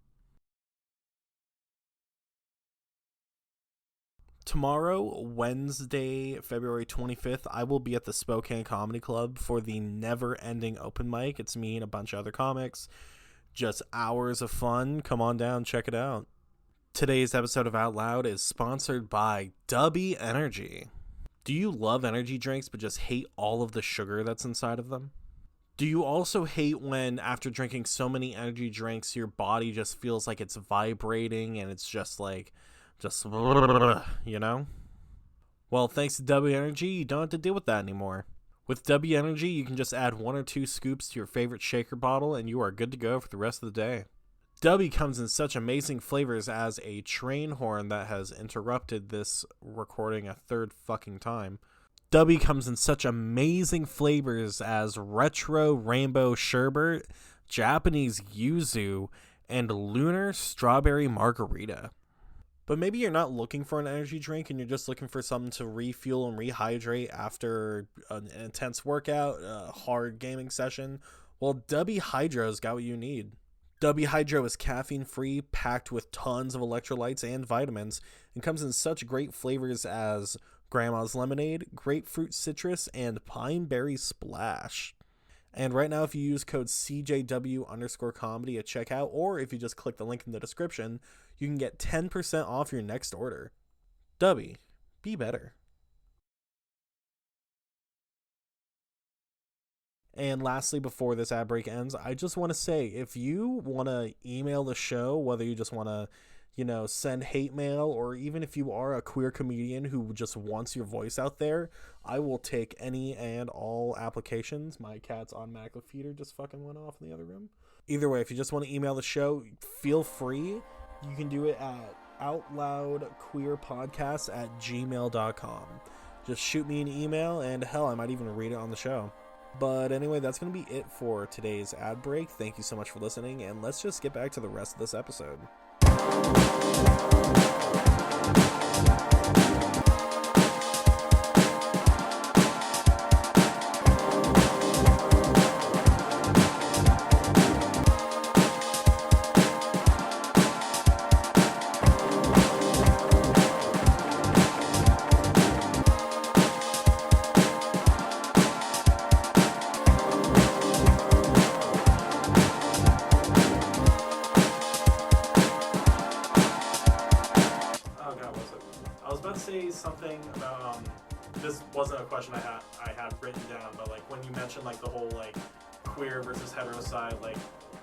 S1: Tomorrow, Wednesday, February 25th, I will be at the Spokane Comedy Club for the never-ending open mic. It's me and a bunch of other comics. Just hours of fun. Come on down, check it out. Today's episode of Out Loud is sponsored by Dubby Energy. Do you love energy drinks but just hate all of the sugar that's inside of them? Do you also hate when, after drinking so many energy drinks, your body just feels like it's vibrating and it's just you know? Well, thanks to W Energy, you don't have to deal with that anymore. With W Energy, you can just add 1 or 2 scoops to your favorite shaker bottle and you are good to go for the rest of the day. W comes in such amazing flavors as a train horn that has interrupted this recording a third fucking time. W comes in such amazing flavors as retro rainbow sherbet, Japanese yuzu, and lunar strawberry margarita. But maybe you're not looking for an energy drink and you're just looking for something to refuel and rehydrate after an intense workout, a hard gaming session. Well, W Hydro's got what you need. W Hydro is caffeine-free, packed with tons of electrolytes and vitamins, and comes in such great flavors as Grandma's Lemonade, Grapefruit Citrus, and Pine Berry Splash. And right now, if you use code CJW_comedy at checkout, or if you just click the link in the description, you can get 10% off your next order. Dubby, be better. And lastly, before this ad break ends, I just want to say, if you want to email the show, whether you just want to, send hate mail, or even if you are a queer comedian who just wants your voice out there, I will take any and all applications. My cat's automatic feeder just fucking went off in the other room. Either way, if you just want to email the show, feel free. You can do it at outloudqueerpodcast@gmail.com. Just shoot me an email, and hell, I might even read it on the show. But anyway, that's going to be it for today's ad break. Thank you so much for listening, and let's just get back to the rest of this episode. Something about this wasn't a question I had written down, but like when you mentioned like the whole like queer versus hetero side, like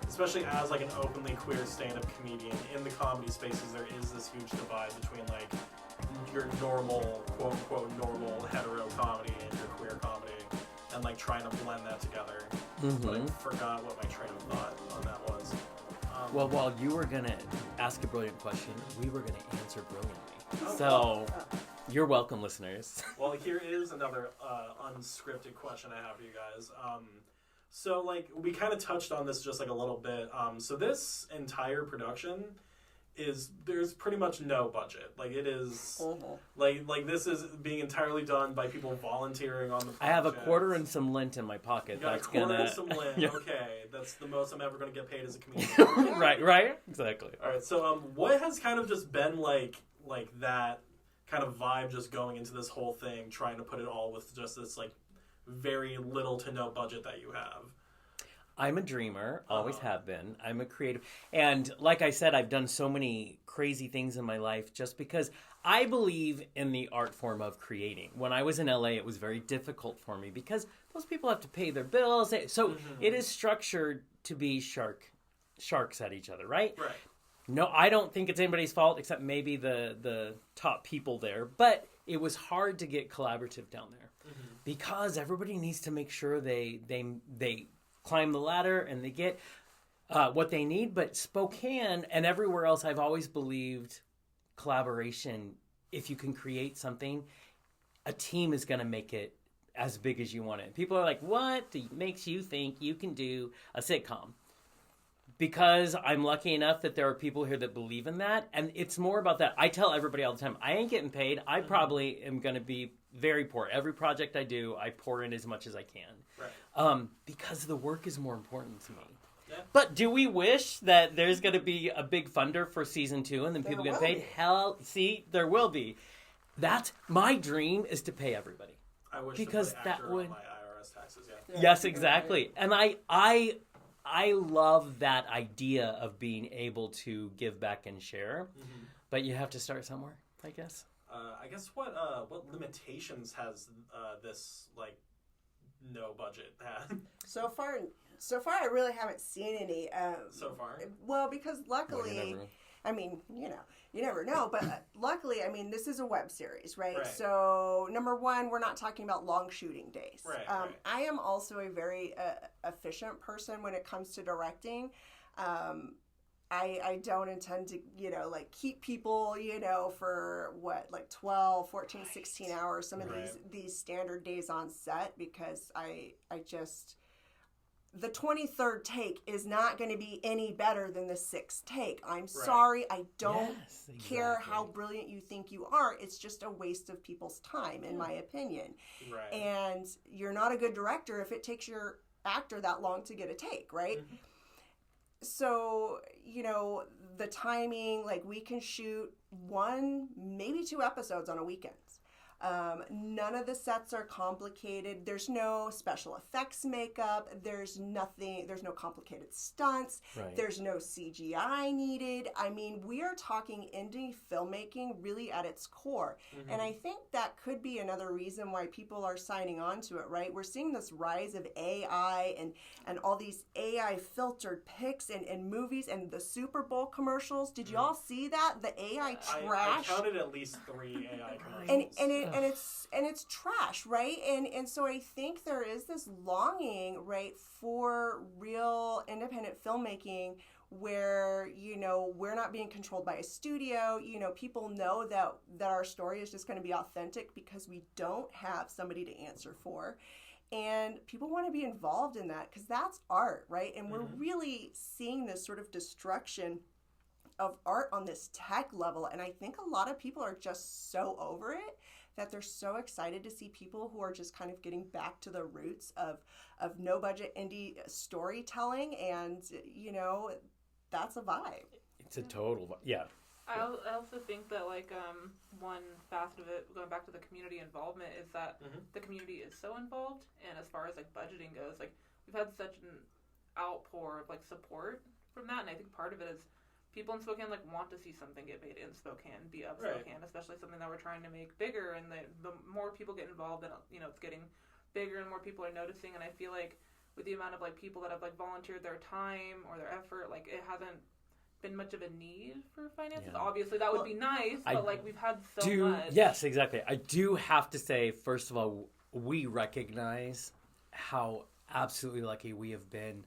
S1: especially as like an openly queer stand-up comedian in the comedy spaces, there is this huge divide between like your normal quote unquote normal hetero comedy and your queer comedy, and like trying to blend that together. But I forgot what my train of thought on that was.
S5: Well, while you were gonna ask a brilliant question, we were gonna answer brilliantly. You're welcome, listeners.
S1: Well, here is another unscripted question I have for you guys. So, like, we kind of touched on this just, like, a little bit. So this entire production there's pretty much no budget. Like, it is, like this is being entirely done by people volunteering on the project.
S5: I have a quarter and some lint in my pocket.
S1: You got
S5: that's
S1: a quarter
S5: gonna...
S1: and some lint.
S5: Yeah.
S1: Okay. That's the most I'm ever going to get paid as a comedian.
S5: Right? Exactly.
S1: All right, so what has kind of just been, like that kind of vibe just going into this whole thing, trying to put it all with just this like very little to no budget that you have?
S5: I'm a dreamer, always have been. I'm a creative. And like I said, I've done so many crazy things in my life just because I believe in the art form of creating. When I was in LA, it was very difficult for me because those people have to pay their bills. So it is structured to be sharks at each other, right?
S1: Right.
S5: No, I don't think it's anybody's fault except maybe the top people there. But it was hard to get collaborative down there because everybody needs to make sure they climb the ladder and they get what they need. But Spokane and everywhere else, I've always believed collaboration. If you can create something, a team is going to make it as big as you want it. People are like, what makes you think you can do a sitcom? Because I'm lucky enough that there are people here that believe in that. And it's more about that. I tell everybody all the time, I ain't getting paid. I probably am going to be very poor. Every project I do, I pour in as much as I can. Right. Because the work is more important to me. Yeah. But do we wish that there's going to be a big funder for season 2 and then people get paid? Hell, see, there will be. That's my dream, is to pay everybody.
S1: I wish
S5: because
S1: to put
S5: that would
S1: on my IRS taxes,
S5: Yes, exactly. And I love that idea of being able to give back and share, but you have to start somewhere, I guess.
S1: I guess what limitations has this like no budget had?
S3: So far, I really haven't seen any.
S1: So far,
S3: well, because luckily, I mean, you never know. But luckily, I mean, this is a web series, right? So, number one, we're not talking about long shooting days.
S1: Right.
S3: I am also a very efficient person when it comes to directing. I don't intend to, keep people, for what, 12, 14, 16 hours, some of these standard days on set, because I just... The 23rd take is not going to be any better than the 6th take. I'm sorry. I don't care how brilliant you think you are. It's just a waste of people's time, in my opinion. Right. And you're not a good director if it takes your actor that long to get a take, right? Mm-hmm. So, the timing, like we can shoot 1, maybe 2 episodes on a weekend. None of the sets are complicated. There's no special effects makeup. There's nothing. There's no complicated stunts.
S5: Right.
S3: There's no CGI needed. I mean, we are talking indie filmmaking really at its core.
S1: Mm-hmm.
S3: And I think that could be another reason why people are signing on to it, right? We're seeing this rise of AI and all these AI filtered pics and movies and the Super Bowl commercials. Did you all see that? The AI trash.
S1: I counted at least 3 AI commercials.
S3: And it's trash, right? And so I think there is this longing, right, for real independent filmmaking where, you know, we're not being controlled by a studio. You know, people know that our story is just going to be authentic because we don't have somebody to answer for. And people want to be involved in that because that's art, right? And we're really seeing this sort of destruction of art on this tech level. And I think a lot of people are just so over it that they're so excited to see people who are just kind of getting back to the roots of no budget indie storytelling. And, you know, that's a vibe.
S5: It's a total vibe. Yeah.
S4: I also think that, like, one facet of it, going back to the community involvement, is that the community is so involved. And as far as, like, budgeting goes, like, we've had such an outpour of, like, support from that. And I think part of it is people in Spokane, like, want to see something get made in Spokane, be of Spokane, especially something that we're trying to make bigger. And the more people get involved, then, you know, it's getting bigger and more people are noticing. And I feel like with the amount of, like, people that have, like, volunteered their time or their effort, like, it hasn't been much of a need for finances.
S5: Yeah.
S4: Obviously, that would be nice, but, like, we've had so much.
S5: Yes, exactly. I do have to say, first of all, we recognize how absolutely lucky we have been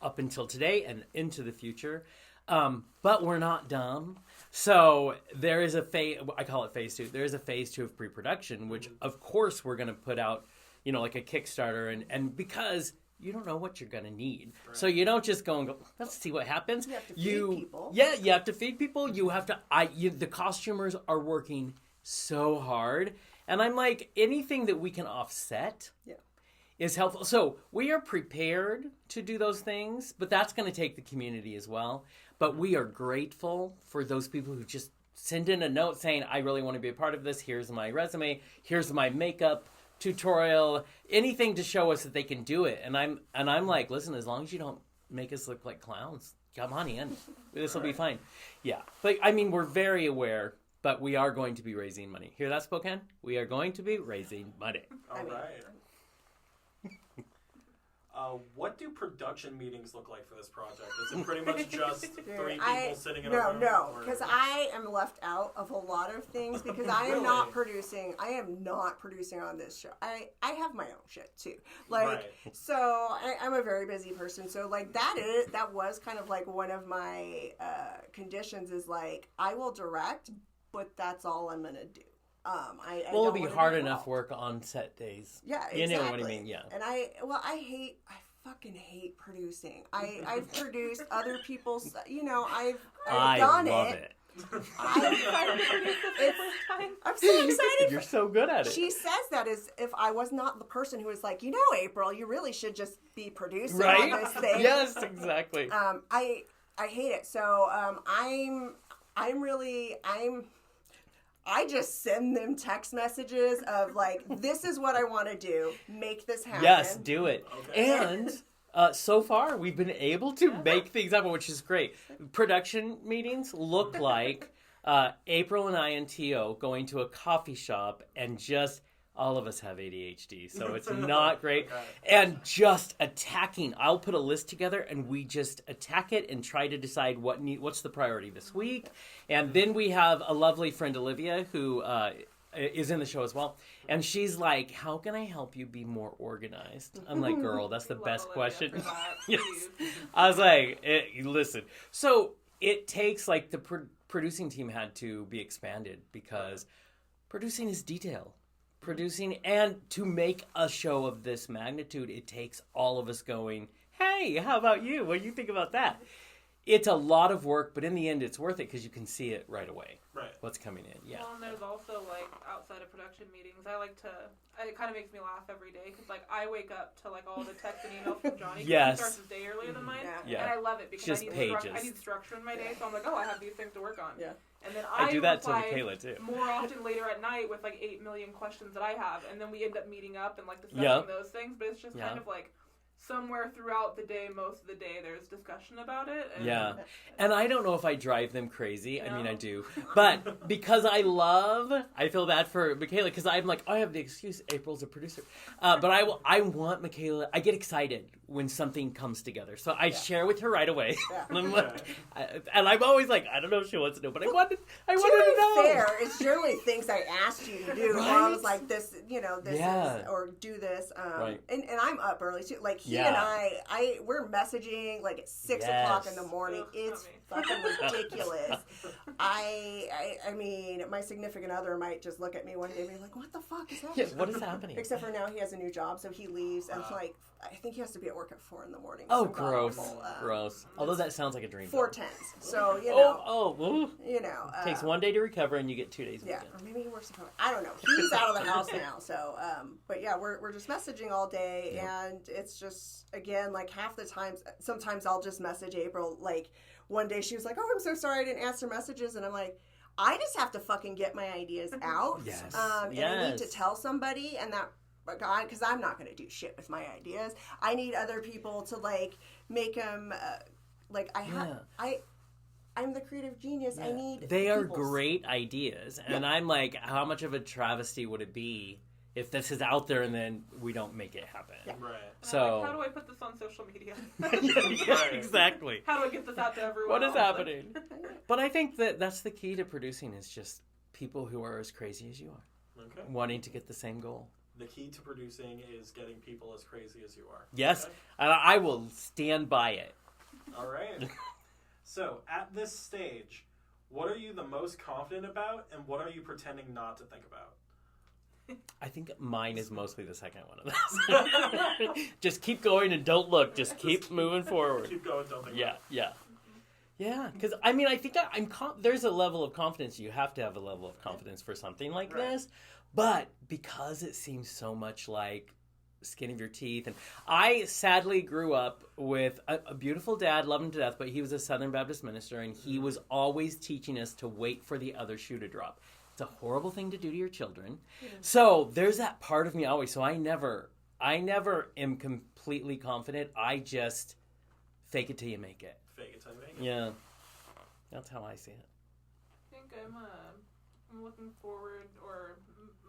S5: up until today and into the future. But we're not dumb. So there is a phase, I call it phase 2. There is a phase 2 of pre-production, which of course we're going to put out, you know, like a Kickstarter. And because you don't know what you're going to need. Right. So you don't just go and go, let's see what happens.
S3: You have to feed people.
S5: Yeah, you have to feed people. You have to, the costumers are working so hard. And I'm like, anything that we can offset is helpful. So we are prepared to do those things, but that's going to take the community as well. But we are grateful for those people who just send in a note saying, I really want to be a part of this. Here's my resume. Here's my makeup tutorial. Anything to show us that they can do it. And I'm like, listen, as long as you don't make us look like clowns, come on in. This will be fine. Yeah. But I mean, we're very aware, but we are going to be raising money. Hear that, Spokane? We are going to be raising money.
S1: All right. What do production meetings look like for this project? Is it pretty much just 3 people sitting in a room?
S3: No, because I am left out of a lot of things because I am not producing. I am not producing on this show. I have my own shit too. Like, so I'm a very busy person. So like that was kind of like one of my conditions is like I will direct, but that's all I'm gonna do.
S5: It'll be hard enough work on set days.
S3: Yeah, exactly.
S5: You know what I mean? Yeah.
S3: And I fucking hate producing. I've produced other people's, you know, I've done it.
S4: I'm excited to produce this the first time.
S3: I'm so excited.
S5: You're so good at it.
S3: She says that as if I was not the person who was like, you know, April, you really should just be producing on this thing.
S5: Yes, exactly.
S3: I hate it. So I just send them text messages of like, this is what I want to do. Make this happen.
S5: Yes, do it. Okay. And so far, we've been able to make things happen, which is great. Production meetings look like April and I and Tio going to a coffee shop and just... All of us have ADHD, so it's not great. And just attacking. I'll put a list together, and we just attack it and try to decide what's the priority this week. And then we have a lovely friend, Olivia, who is in the show as well. And she's like, how can I help you be more organized? I'm like, girl, that's the best question. Yes. I was like, listen. So it takes, like, the producing team had to be expanded because producing is detail. Producing, and to make a show of this magnitude, it takes all of us going, hey, how about you? What do you think about that? it's a lot of work, but in the end, it's worth it because you can see it right away.
S1: Right.
S5: What's coming in. Yeah.
S4: Well, and there's also, like, outside of production meetings, it kind of makes me laugh every day because, like, I wake up to, like, all the texts and emails from Johnny.
S5: Yes.
S4: He starts his day earlier than mine.
S5: Yeah.
S4: And I love it because
S5: Just
S4: I need structure in my day. So I'm like, oh, I have these things to work on.
S3: Yeah.
S4: And then
S5: I do that to
S4: reply
S5: Mikayla, too.
S4: more often later at night with, like, 8 million questions that I have. And then we end up meeting up and, like, discussing those things. But it's just kind of, like, somewhere throughout the day, most of the day, there's discussion about it. And
S5: And I don't know if I drive them crazy. No. I mean, I do. But because I feel bad for Mikayla because I'm like, I have the excuse, April's a producer. But I want Mikayla, I get excited when something comes together. So I share with her right away. Yeah. And I'm like, and I'm always like, I don't know if she wants to know, but I wanted to know.
S3: Fair, it's generally things I asked you to do. Right? I was like, this, this is, or do this. And I'm up early too. Like, he and we're messaging like at 6 o'clock in the morning. It's fucking ridiculous. I mean, my significant other might just look at me one day and be like, what the fuck is happening?
S5: What is happening?
S3: Except for now he has a new job, so he leaves, and like, I think he has to be at work at 4 in the morning.
S5: Oh, gross. Gross. Although that sounds like a dream.
S3: 4:10. So, you know.
S5: Takes 1 day to recover and you get 2 days.
S3: Yeah, or maybe he works from home. I don't know. He's out of the house now. So, but yeah, we're just messaging all day, and it's just, again, like half the times, sometimes I'll just message April. Like one day she was like, oh, I'm so sorry I didn't answer messages. And I'm like, I just have to fucking get my ideas out.
S5: Yes.
S3: And I need to tell somebody, and that, because I'm not going to do shit with my ideas. I need other people to like make them I'm the creative genius. I need
S5: They are great ideas. And I'm like, how much of a travesty would it be if this is out there and then we don't make it happen?
S3: Yeah.
S1: Right.
S5: So
S4: like, how do I put this on social media?
S5: Exactly.
S4: How do I get this out to everyone?
S5: What is happening? But I think that's the key to producing is just people who are as crazy as you are.
S1: Okay.
S5: Wanting to get the same goal.
S1: The key to producing is getting people as crazy as you are.
S5: Yes.
S1: Okay?
S5: And I will stand by it.
S1: All right. So, at this stage, what are you the most confident about, and what are you pretending not to think about?
S5: I think mine is mostly the second one of those. Just keep going and don't look. Just keep moving forward.
S1: Keep going, don't think about it.
S5: Yeah, because, I mean, I think there's a level of confidence. You have to have a level of confidence for something like this. But because it seems so much like skin of your teeth, and I sadly grew up with a beautiful dad, loved him to death, but he was a Southern Baptist minister, and he was always teaching us to wait for the other shoe to drop. It's a horrible thing to do to your children. Yeah. So there's that part of me always. So I never am completely confident. I just fake it till you make it.
S1: Fake it till you make it.
S5: Yeah, that's how I see it.
S4: I think I'm looking forward or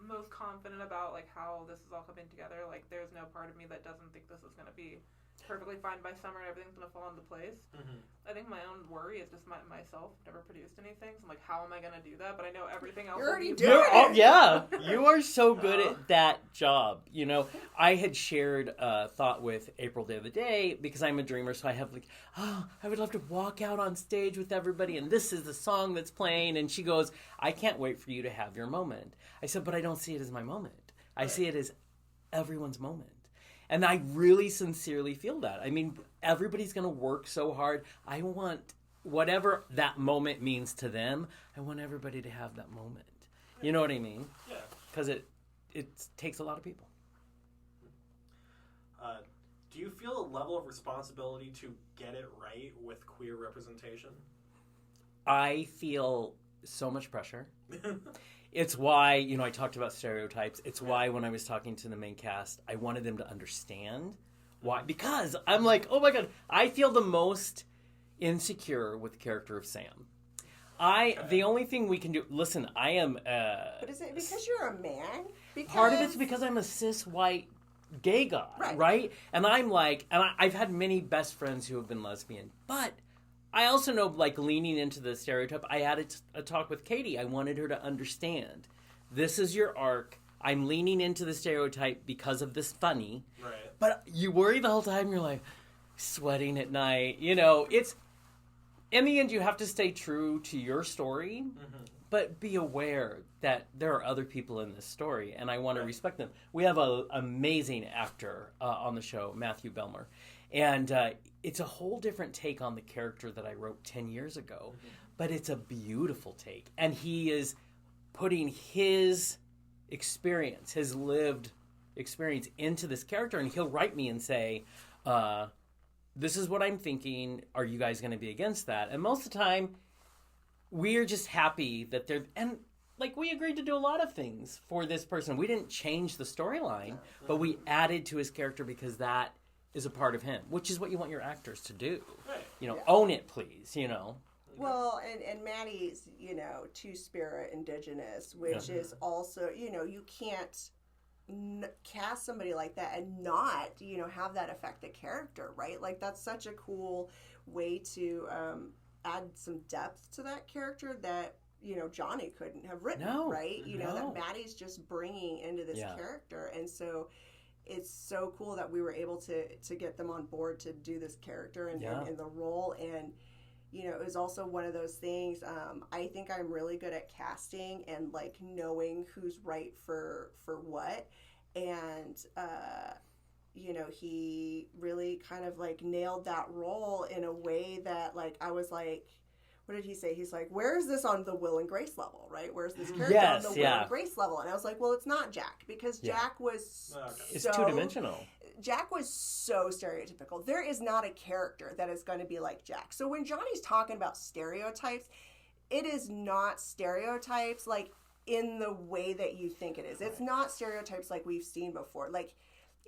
S4: most confident about like how this is all coming together. Like there's no part of me that doesn't think this is going to be perfectly fine by summer and everything's going to fall into place. Mm-hmm. I think my own worry is just myself. Never produced anything. So I'm like, how am I going to do that? But I know everything else.
S3: You're already doing it.
S5: Yeah, you are so good at that job. You know, I had shared a thought with April the other day because I'm a dreamer. So I have like, I would love to walk out on stage with everybody and this is the song that's playing. And she goes, I can't wait for you to have your moment. I said, but I don't see it as my moment. I see it as everyone's moment. And I really sincerely feel that. I mean, everybody's going to work so hard. I want whatever that moment means to them, I want everybody to have that moment. You know what I mean?
S1: Yeah.
S5: Because it takes a lot of people.
S1: Do you feel a level of responsibility to get it right with queer representation?
S5: I feel so much pressure. It's why, you know, I talked about stereotypes. It's why when I was talking to the main cast, I wanted them to understand why. Because I'm like, oh my God, I feel the most insecure with the character of Sam. The only thing we can do, listen, I am...
S3: but is it because you're a man?
S5: Part of it's because I'm a cis white gay guy, right? And I'm like, and I've had many best friends who have been lesbian, but... I also know, like, leaning into the stereotype, I had a talk with Katie. I wanted her to understand, this is your arc. I'm leaning into the stereotype because of this funny. Right. But you worry the whole time. You're, like, sweating at night. You know, it's... In the end, you have to stay true to your story, but be aware that there are other people in this story, and I want to respect them. We have an amazing actor on the show, Matthew Belmer. And it's a whole different take on the character that I wrote 10 years ago. But it's a beautiful take. And he is putting his experience, his lived experience into this character. And he'll write me and say, this is what I'm thinking. Are you guys going to be against that? And most of the time, we're just happy that they're... And like, we agreed to do a lot of things for this person. We didn't change the storyline, but we added to his character because that is a part of him, which is what you want your actors to do. Right. You know, own it, please, you know.
S3: Well, and Maddie's, you know, Two-Spirit Indigenous, which is also, you know, you can't cast somebody like that and not, you know, have that affect the character, right? Like, that's such a cool way to add some depth to that character that, you know, Johnny couldn't have written, right? You know, that Maddie's just bringing into this character. And so it's so cool that we were able to get them on board to do this character and the role. And, you know, it was also one of those things, I think I'm really good at casting and, like, knowing who's right for what. And, you know, he really kind of, like, nailed that role in a way that, like, I was like, what did he say? He's like, where is this on the Will and Grace level, right? Where's this character on the Will and Grace level? And I was like, well, it's not Jack, because Jack was
S5: it's two-dimensional.
S3: Jack was so stereotypical. There is not a character that is going to be like Jack. So when Johnny's talking about stereotypes, it is not stereotypes like in the way that you think it is. It's not stereotypes like we've seen before. Like,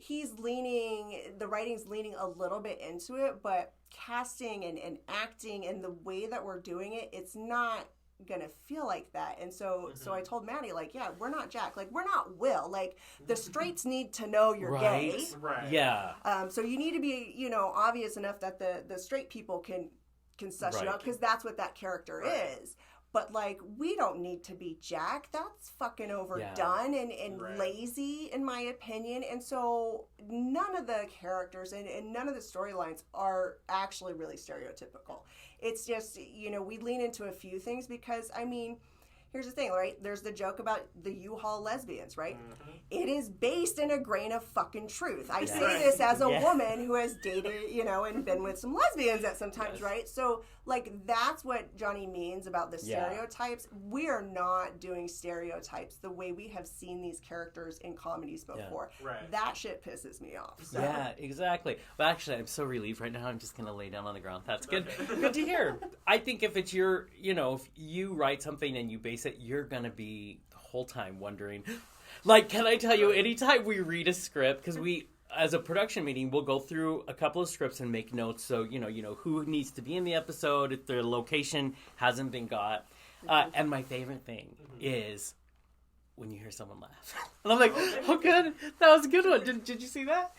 S3: the writing's leaning a little bit into it, but casting and acting and the way that we're doing it, it's not gonna feel like that. And so I told Maddie, like, yeah, we're not Jack, like, we're not Will, like, the straights need to know you're gay, so you need to be, you know, obvious enough that the straight people can suss you out, because that's what that character is. But, like, we don't need to be Jack. That's fucking overdone and lazy, in my opinion. And so none of the characters and none of the storylines are actually really stereotypical. It's just, you know, we lean into a few things because, I mean, here's the thing, right? There's the joke about the U-Haul lesbians, right? It is based in a grain of fucking truth. I say this as a woman who has dated, you know, and been with some lesbians at some times, right? So, like, that's what Johnny means about the stereotypes. We are not doing stereotypes the way we have seen these characters in comedies before. That shit pisses me off. So.
S5: Yeah, exactly. But actually, I'm so relieved right now. I'm just going to lay down on the ground. That's good. Good to hear. I think if it's your, you know, if you write something and you base it, you're going to be the whole time wondering, like, can I tell you, anytime we read a script, because we, as a production meeting, we'll go through a couple of scripts and make notes, so, you know who needs to be in the episode, if their location hasn't been got. And my favorite thing is when you hear someone laugh. And I'm like, oh, good, that was a good one. Did you see that?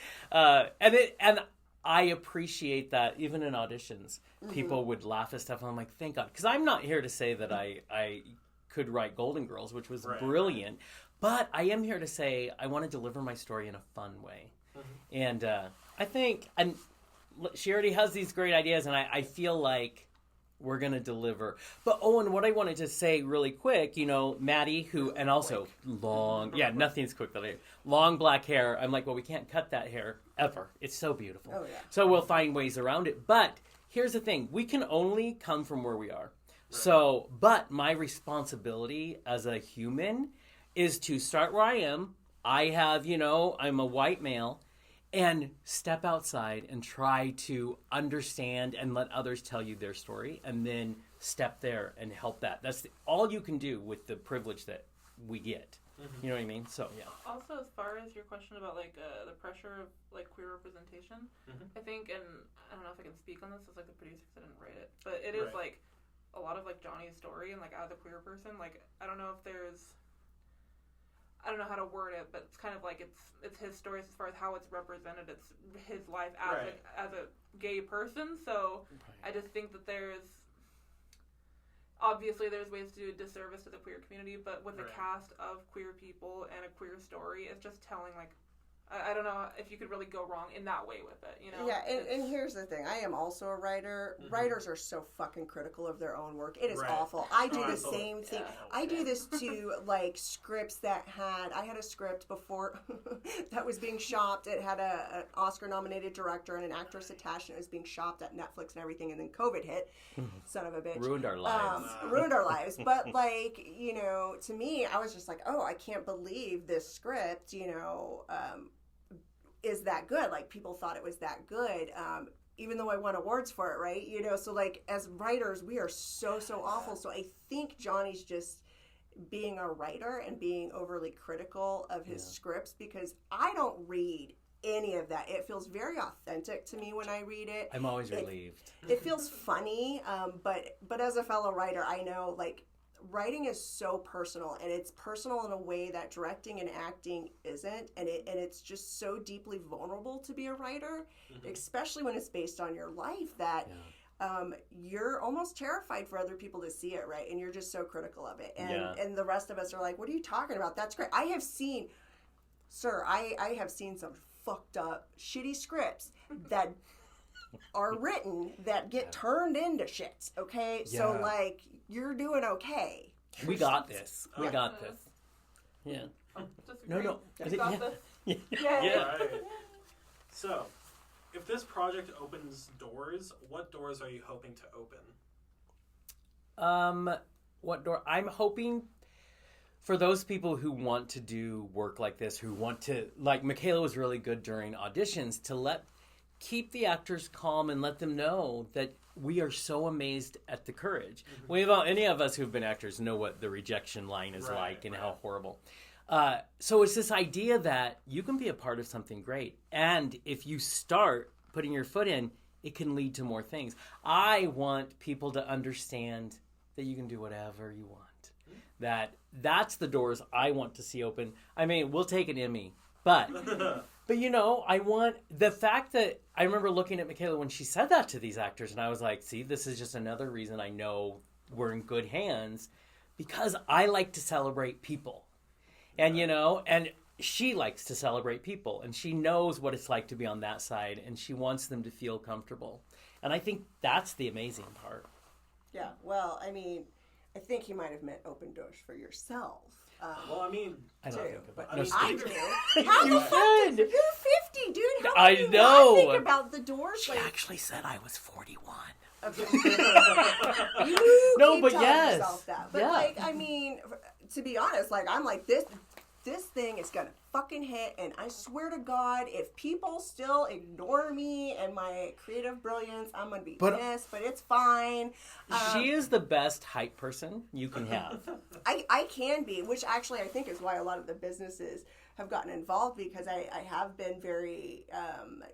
S5: And I appreciate that even in auditions, people would laugh at stuff, and I'm like, thank God. Because I'm not here to say that I could write Golden Girls, which was brilliant, but I am here to say I want to deliver my story in a fun way. And I think, and she already has these great ideas, and I feel like we're going to deliver. But, and what I wanted to say really quick, you know, Maddie, who, and also nothing's quick, long black hair. I'm like, well, we can't cut that hair ever. It's so beautiful. Oh, yeah. So we'll find ways around it. But here's the thing. We can only come from where we are. So, but my responsibility as a human is to start where I am. I have, you know, I'm a white male, and step outside and try to understand and let others tell you their story, and then step there and help that. That's all you can do with the privilege that we get. You know what I mean? So, yeah.
S4: Also, as far as your question about, like, the pressure of, like, queer representation, I think, and I don't know if I can speak on this as, like, the producer, because I didn't write it, but it is, like, a lot of, like, Johnny's story, and, like, as a queer person, like, I don't know if there's, I don't know how to word it, but it's kind of like it's his story as far as how it's represented. It's his life as a gay person. So I just think that there's ways to do disservice to the queer community, but with a cast of queer people and a queer story, it's just telling, like, I don't know if you could really go wrong in that way with it, you know?
S3: Yeah, and here's the thing. I am also a writer. Mm-hmm. Writers are so fucking critical of their own work. It is awful. I do the same thing. Yeah. I do this to, like, scripts that I had a script before that was being shopped. It had an Oscar-nominated director and an actress attached, and it was being shopped at Netflix and everything, and then COVID hit. Son of a bitch.
S5: Ruined our lives.
S3: Ruined our lives. But, like, you know, to me, I was just like, oh, I can't believe this script, you know, is that good. Like, people thought it was that good, even though I won awards for it, right? You know, so, like, as writers, we are so awful. So I think Johnny's just being a writer and being overly critical of his scripts, because I don't read any of that. It feels very authentic to me when I read it.
S5: I'm always relieved.
S3: It feels funny, but as a fellow writer, I know, like, writing is so personal, and it's personal in a way that directing and acting isn't, and it's just so deeply vulnerable to be a writer, especially when it's based on your life, that you're almost terrified for other people to see it, right? And you're just so critical of it, and the rest of us are like, what are you talking about? That's great. I have seen some fucked up shitty scripts that are written that get turned into shits, okay? So, like, you're doing okay.
S5: We got this. We got this. Yeah. No.
S4: We got this.
S1: Yeah. Right. So, if this project opens doors, what doors are you hoping to open?
S5: What door? I'm hoping for those people who want to do work like this, who want to, like Mikayla was really good during auditions, to keep the actors calm and let them know that we are so amazed at the courage. Any of us who've been actors know what the rejection line is like and how horrible. So it's this idea that you can be a part of something great. And if you start putting your foot in, it can lead to more things. I want people to understand that you can do whatever you want. That's the doors I want to see open. I mean, we'll take an Emmy, but you know, I want the fact that I remember looking at Mikayla when she said that to these actors, and I was like, see, this is just another reason I know we're in good hands, because I like to celebrate people. And, you know, and she likes to celebrate people, and she knows what it's like to be on that side, and she wants them to feel comfortable. And I think that's the amazing part.
S3: Yeah, well, I mean, I think he might have meant open doors for yourself.
S1: Well, I mean,
S5: I don't think about
S3: it. I do.
S5: How you should.
S3: You're 50, dude. How
S5: I
S3: can you
S5: know.
S3: not think about the doors?
S5: She actually said I was 41.
S3: Okay. You
S5: no,
S3: keep
S5: but
S3: telling
S5: yes.
S3: yourself that. But like, I mean, to be honest, like, I'm like, this thing is gonna fucking hit, and I swear to God, if people still ignore me and my creative brilliance, I'm gonna be pissed, but it's fine.
S5: She is the best hype person you can have.
S3: I can be, which actually I think is why a lot of the businesses have gotten involved, because I have been very,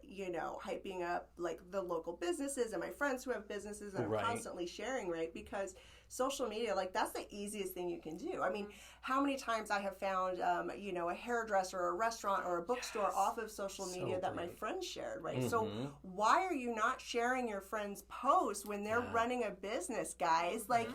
S3: you know, hyping up, like, the local businesses and my friends who have businesses, and I'm constantly sharing, right? Because social media, like, that's the easiest thing you can do. I mean, how many times I have found, you know, a hairdresser or a restaurant or a bookstore off of social media that my friends shared, right? So why are you not sharing your friends' posts when they're running a business, guys? Like,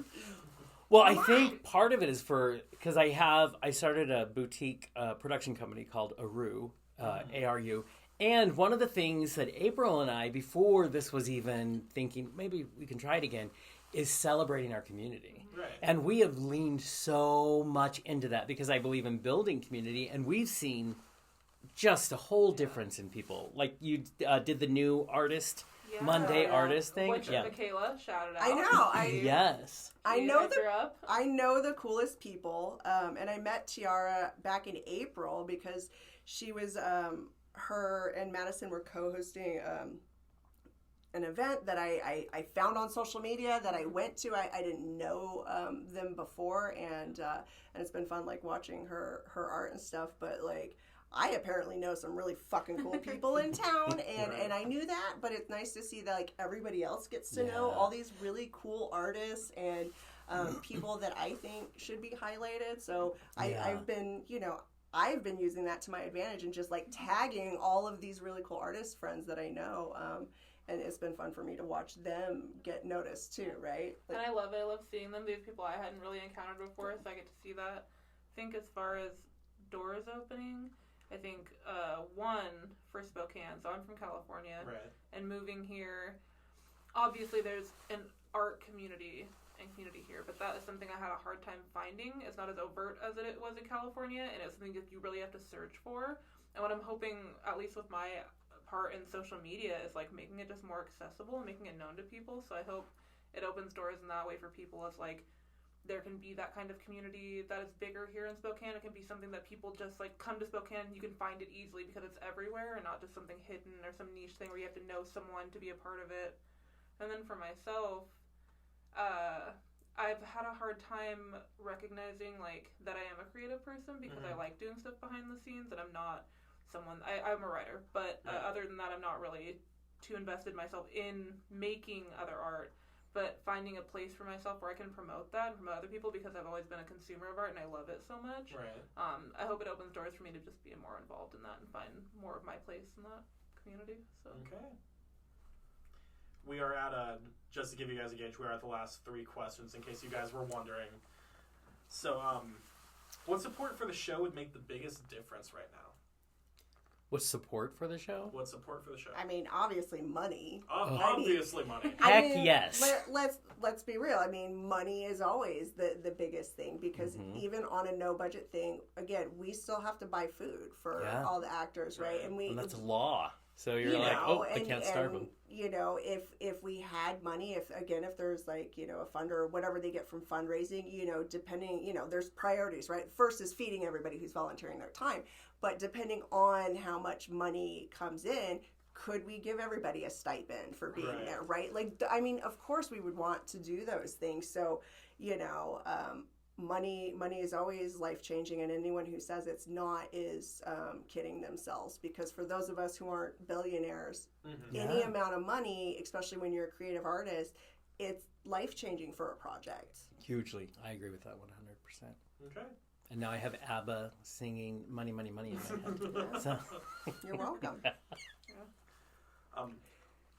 S5: well, I think part of it is because I started a boutique production company called Aru, ARU. And one of the things that April and I, before this was even thinking, maybe we can try it again, is celebrating our community. Right. And we have leaned so much into that because I believe in building community, and we've seen just a whole difference in people. Like, you did the new artist, Monday artist thing.
S4: Which Mikayla shouted out.
S3: I know.
S5: Yes.
S3: I know the coolest people, and I met Tiara back in April because she was, her and Madison were co-hosting an event that I found on social media that I went to. I didn't know them before, and it's been fun, like, watching her art and stuff. But, like, I apparently know some really fucking cool people in town, and I knew that. But it's nice to see that, like, everybody else gets to know all these really cool artists and people that I think should be highlighted. So I've been, you know, I've been using that to my advantage and just, like, tagging all of these really cool artist friends that I know. And it's been fun for me to watch them get noticed too, right? Like,
S4: and I love it. I love seeing them. These people I hadn't really encountered before, so I get to see that. I think as far as doors opening, I think, one, for Spokane. So I'm from California.
S1: Right.
S4: And moving here, obviously there's an art community here, but that is something I had a hard time finding. It's not as overt as it was in California, and it's something that you really have to search for. And what I'm hoping, at least with my part in social media, is like making it just more accessible and making it known to people. So I hope it opens doors in that way for people. As like, there can be that kind of community that is bigger here in Spokane. It can be something that people just like come to Spokane, you can find it easily because it's everywhere and not just something hidden or some niche thing where you have to know someone to be a part of it. And then for myself, I've had a hard time recognizing like that I am a creative person because I like doing stuff behind the scenes, and I'm not someone, I'm a writer, but other than that, I'm not really too invested myself in making other art. But finding a place for myself where I can promote that and promote other people, because I've always been a consumer of art and I love it so much.
S1: Right.
S4: I hope it opens doors for me to just be more involved in that and find more of my place in that community. So.
S1: Okay. We are at just to give you guys a gauge, we are at the last 3 questions in case you guys were wondering. So, what support for the show would make the biggest difference right now?
S5: What support for the show?
S1: What support for the show?
S3: I mean, obviously money.
S1: Obviously money.
S5: Heck yes.
S3: Let's be real. I mean, money is always the biggest thing, because even on a no budget thing, again, we still have to buy food for all the actors, right?
S5: And that's law. So you're I can't starve them.
S3: You know, if we had money, if there's like, you know, a fund or whatever they get from fundraising, you know, depending, you know, there's priorities, right? First is feeding everybody who's volunteering their time. But depending on how much money comes in, could we give everybody a stipend for being there, right? Like, I mean, of course we would want to do those things. So, you know, money is always life-changing, and anyone who says it's not is kidding themselves, because for those of us who aren't billionaires, any amount of money, especially when you're a creative artist, it's life-changing for a project.
S5: Hugely. I agree with that 100%.
S1: Okay.
S5: And now I have ABBA singing "Money, Money, Money" in my head. So.
S3: You're welcome.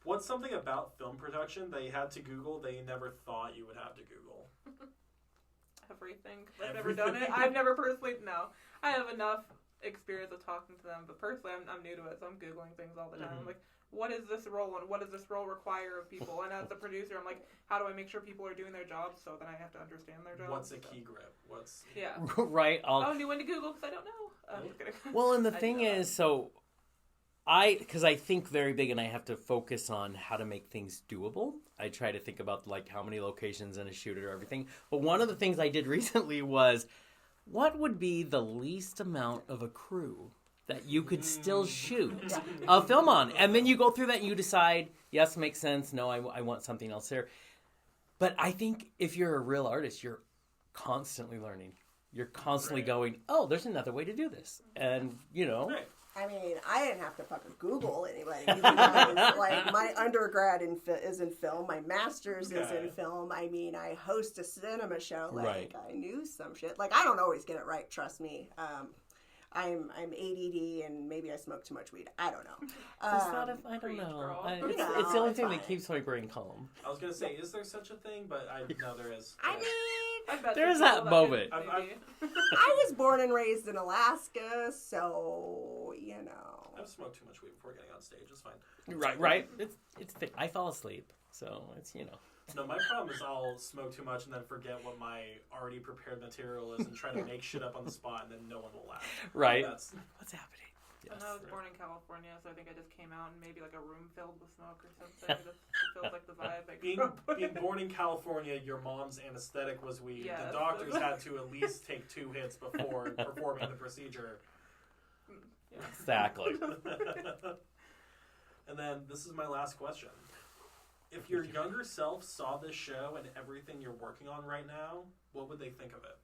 S1: What's something about film production that you had to Google that you never thought you would have to Google?
S4: Everything. I've never done it. I've never personally, no. I have enough experience of talking to them, but personally I'm new to it, so I'm Googling things all the time. I'm like, what is this role and what does this role require of people? And as a producer, I'm like, how do I make sure people are doing their jobs so that I have to understand their jobs?
S1: What's a key grip? What's...
S5: Yeah. Right.
S4: I knew when to Google because I don't know. I'm just kidding.
S5: Well, and the thing is, so because I think very big and I have to focus on how to make things doable. I try to think about like how many locations in a shoot or everything. But one of the things I did recently was, what would be the least amount of a crew that you could still shoot a film on? And then you go through that and you decide, yes, makes sense. No, I want something else there. But I think if you're a real artist, you're constantly learning. You're constantly going, oh, there's another way to do this. And, you know.
S3: I mean, I didn't have to fucking Google anybody. Because, like, my undergrad is in film. My master's is in film. I mean, I host a cinema show. Like, I knew some shit. Like, I don't always get it right, trust me. I'm ADD and maybe I smoke too much weed. I don't know.
S5: I don't know. It's the only thing that keeps my brain calm.
S1: I was going to say, is there such a thing? But I know there is.
S3: I mean,
S5: there is that moment.
S3: I was born and raised in Alaska, so, you know.
S1: I've smoked too much weed before getting on stage. It's fine.
S5: Right. It's I fall asleep, so it's, you know.
S1: No, my problem is I'll smoke too much and then forget what my already prepared material is and try to make shit up on the spot, and then no one will laugh.
S5: Right. What's happening?
S4: Yes. And I was born in California, so I think I just came out in maybe like a room filled with smoke or something. It feels like the vibe.
S1: Being born in California, your mom's anesthetic was weed. Yes. The doctors had to at least take 2 hits before performing the procedure.
S4: Yeah.
S5: Exactly.
S1: And then this is my last question. If your younger self saw this show and everything you're working on right now, what would they think of it?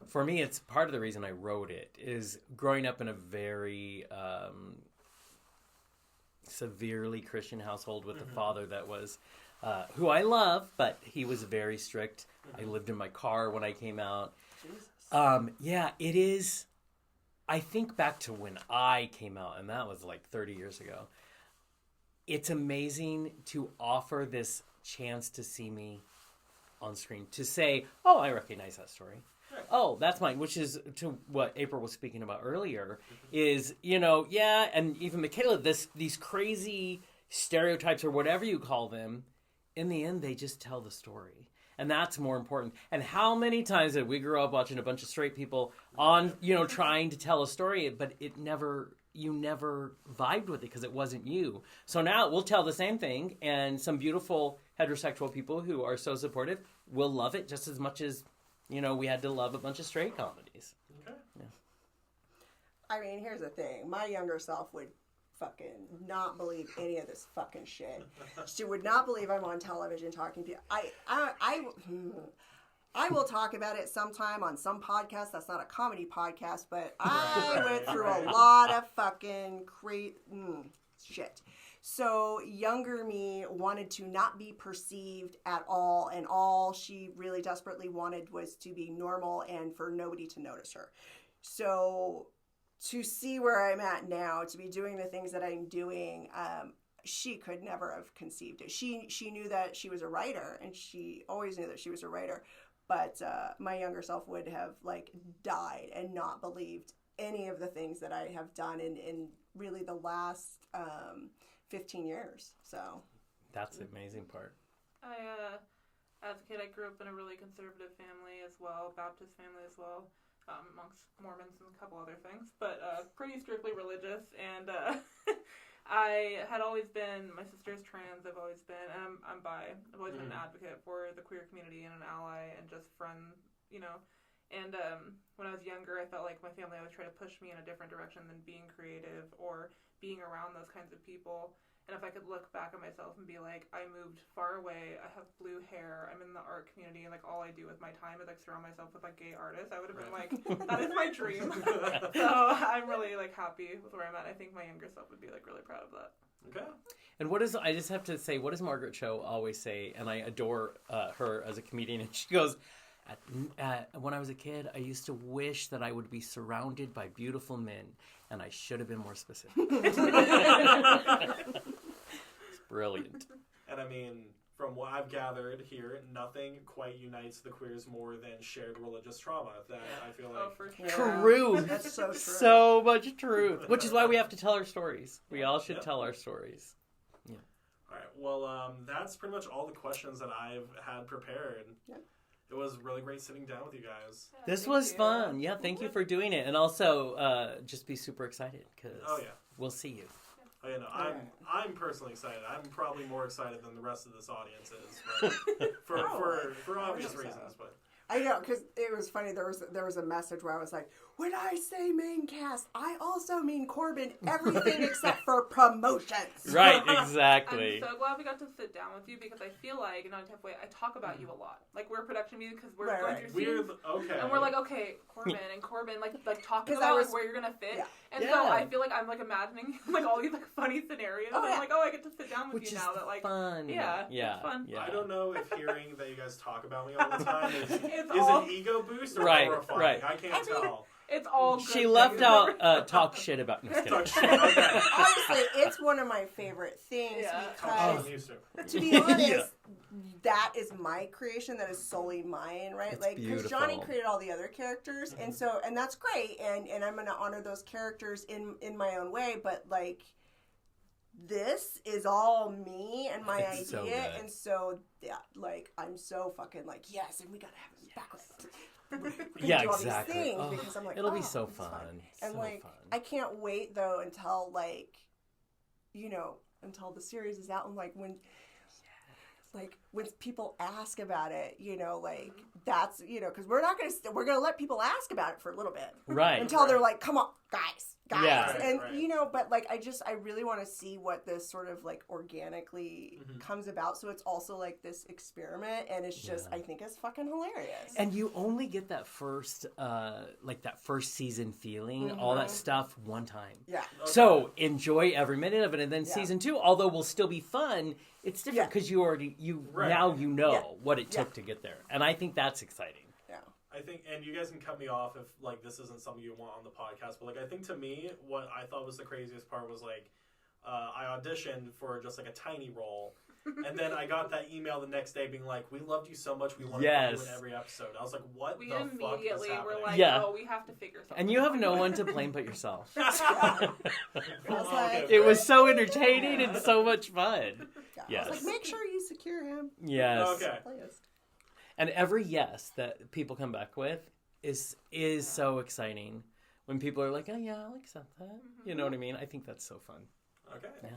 S5: For me, it's part of the reason I wrote it is growing up in a very severely Christian household with a father that was, who I love, but he was very strict. I lived in my car when I came out. Yeah, it is. I think back to when I came out, and that was like 30 years ago. It's amazing to offer this chance to see me on screen, to say, oh, I recognize that story. oh, that's mine, which is to what April was speaking about earlier, is, and even Mikayla, these crazy stereotypes or whatever you call them, in the end, they just tell the story. And that's more important. And how many times did we grow up watching a bunch of straight people on, trying to tell a story, but you never vibed with it because it wasn't you. So now we'll tell the same thing, and some beautiful heterosexual people who are so supportive will love it just as much as, we had to love a bunch of straight comedies.
S1: Okay.
S5: Yeah.
S3: I mean, here's the thing. My younger self would fucking not believe any of this fucking shit. She would not believe I'm on television talking to people. I will talk about it sometime on some podcast. That's not a comedy podcast, but I went through a lot of fucking shit. So younger me wanted to not be perceived at all, and all she really desperately wanted was to be normal and for nobody to notice her. So to see where I'm at now, to be doing the things that I'm doing, she could never have conceived it. She knew that she was a writer, and she always knew that she was a writer. But my younger self would have died and not believed any of the things that I have done in really the last 15 years. So
S5: that's the amazing part.
S4: As a kid, I grew up in a really conservative family as well, Baptist family as well, amongst Mormons and a couple other things, but pretty strictly religious. And I had always been, my sister's trans, I've always been, and I'm bi. I've always been an advocate for the queer community and an ally and just friend, And when I was younger, I felt like my family always tried to push me in a different direction than being creative or being around those kinds of people. And if I could look back at myself and be like, I moved far away, I have blue hair, I'm in the art community, and all I do with my time is surround myself with gay artists, I would have been like, that is my dream. So I'm really happy with where I'm at. I think my younger self would be really proud of that.
S1: Okay.
S5: And I just have to say, what does Margaret Cho always say? And I adore her as a comedian. And she goes, when I was a kid, I used to wish that I would be surrounded by beautiful men, and I should have been more specific. It's brilliant.
S1: And I mean, from what I've gathered here, nothing quite unites the queers more than shared religious trauma. That I feel like.
S4: Oh, for sure.
S5: Truth.
S3: That's so true.
S5: So much truth. Which is why we have to tell our stories. We all should tell our stories. Yeah.
S1: All right. Well, that's pretty much all the questions that I've had prepared. Yeah. It was really great sitting down with you guys.
S4: Yeah,
S5: this was fun. Yeah, thank you for doing it. And also, just be super excited because we'll see you.
S1: Oh, yeah, no, I'm personally excited. I'm probably more excited than the rest of this audience is, but for obvious reasons. But
S3: I know, because it was funny. There was a message where I was like, when I say main cast, I also mean Corbin, everything except for promotions.
S5: Right, exactly.
S4: I'm so glad we got to sit down with you because I feel like, in a tough way, I talk about you a lot. We're a production meeting because we're going through scenes.
S1: Okay.
S4: And we're okay, Corbin and Corbin, talking about where you're going to fit. Yeah. And so I feel like I'm imagining all these funny scenarios. Oh, and I'm I get to sit down with you now. That
S5: fun.
S4: Yeah, it's fun.
S1: Yeah. I don't know if hearing that you guys talk about me all the time is an ego boost or horrifying.
S5: Right.
S1: I can't tell.
S4: It's all good.
S5: She left out talk shit about me.
S1: Okay.
S3: Honestly, it's one of my favorite things because, to be honest, that is my creation. That is solely mine, right?
S5: It's
S3: because Johnny created all the other characters, and that's great, and I'm going to honor those characters in my own way. But this is all me and my idea,
S5: so
S3: and so I'm so fucking yes, and we got to have this back.
S5: Yeah,
S3: do all
S5: exactly.
S3: These things because I'm
S5: it'll be so fun.
S3: And
S5: fun.
S3: I can't wait though until until the series is out and when people ask about it, that's because we're gonna let people ask about it for a little bit,
S5: right?
S3: Until they're like, come on, guys,
S5: yeah.
S3: And but I really want to see what this sort of organically comes about. So it's also this experiment, and it's just I think it's fucking hilarious.
S5: And you only get that first season feeling, all that stuff one time.
S3: Yeah.
S5: Okay. So enjoy every minute of it, and then season 2, although will still be fun, it's different because now you know what it took to get there, and I think that's exciting.
S1: I think, and you guys can cut me off if this isn't something you want on the podcast, but I think to me, what I thought was the craziest part was I auditioned for just a tiny role, And then I got that email the next day being like, we loved you so much, we want to
S5: Yes.
S1: put you in every episode. I was like, what
S4: We
S1: the fuck is
S4: immediately
S1: happening?
S4: were like,
S5: Yeah.
S4: oh, we have to figure something
S5: And you have
S4: out.
S5: no one to blame but yourself.
S3: I was like,
S5: It was so entertaining and so much fun.
S3: I was like, make sure you secure him.
S5: Yes.
S1: Okay.
S5: And every yes that people come back with is so exciting. When people are like, oh yeah, I'll accept that. You know what I mean? I think that's so fun.
S1: Okay.
S5: Yeah.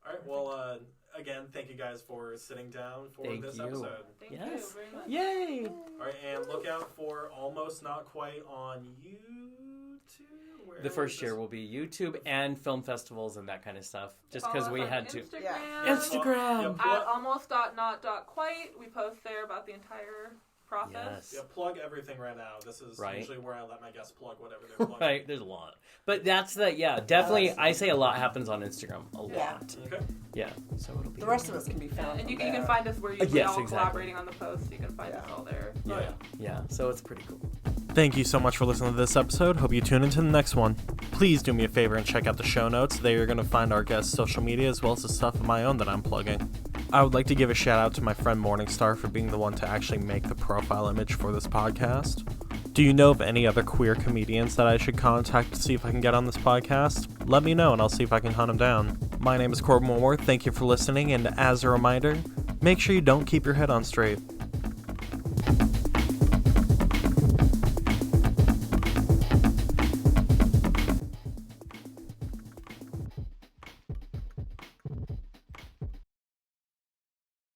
S1: All right. Well, again, thank you guys for sitting down for
S5: Thank
S1: this
S5: you.
S1: episode.
S4: Thank you
S5: Yes.
S4: very much.
S5: Yay!
S1: All right, and look out for Almost Not Quite on YouTube. Where
S5: The first
S1: is
S5: year
S1: this?
S5: will be YouTube and film festivals and that kind of stuff. Just
S4: Follow
S5: because
S4: us
S5: we
S4: on
S5: had to.
S4: Instagram.
S5: Instagram.
S1: Yeah,
S4: At almost.not.quite. We post there about the entire process.
S5: Yes.
S1: Yeah, plug everything right now. This is
S5: Right.
S1: usually where I let my guests plug whatever they're plugging.
S5: Right, there's a lot. But that's definitely, I say a lot happens on Instagram. A
S3: Yeah.
S5: lot.
S1: Okay.
S5: Yeah, so it'll be.
S3: The rest of us can be found.
S4: And you
S3: from
S4: can
S3: there.
S4: find us where you're
S5: Yes,
S4: all
S5: exactly.
S4: collaborating on the posts. You can find us all there.
S1: Oh, yeah.
S5: Yeah, so it's pretty cool.
S1: Thank you so much for listening to this episode. Hope you tune into the next one. Please do me a favor and check out the show notes. There you're going to find our guests' social media as well as the stuff of my own that I'm plugging. I would like to give a shout out to my friend Morningstar for being the one to actually make the profile image for this podcast. Do you know of any other queer comedians that I should contact to see if I can get on this podcast? Let me know and I'll see if I can hunt them down. My name is Corbin Willmorth. Thank you for listening, and as a reminder, make sure you don't keep your head on straight.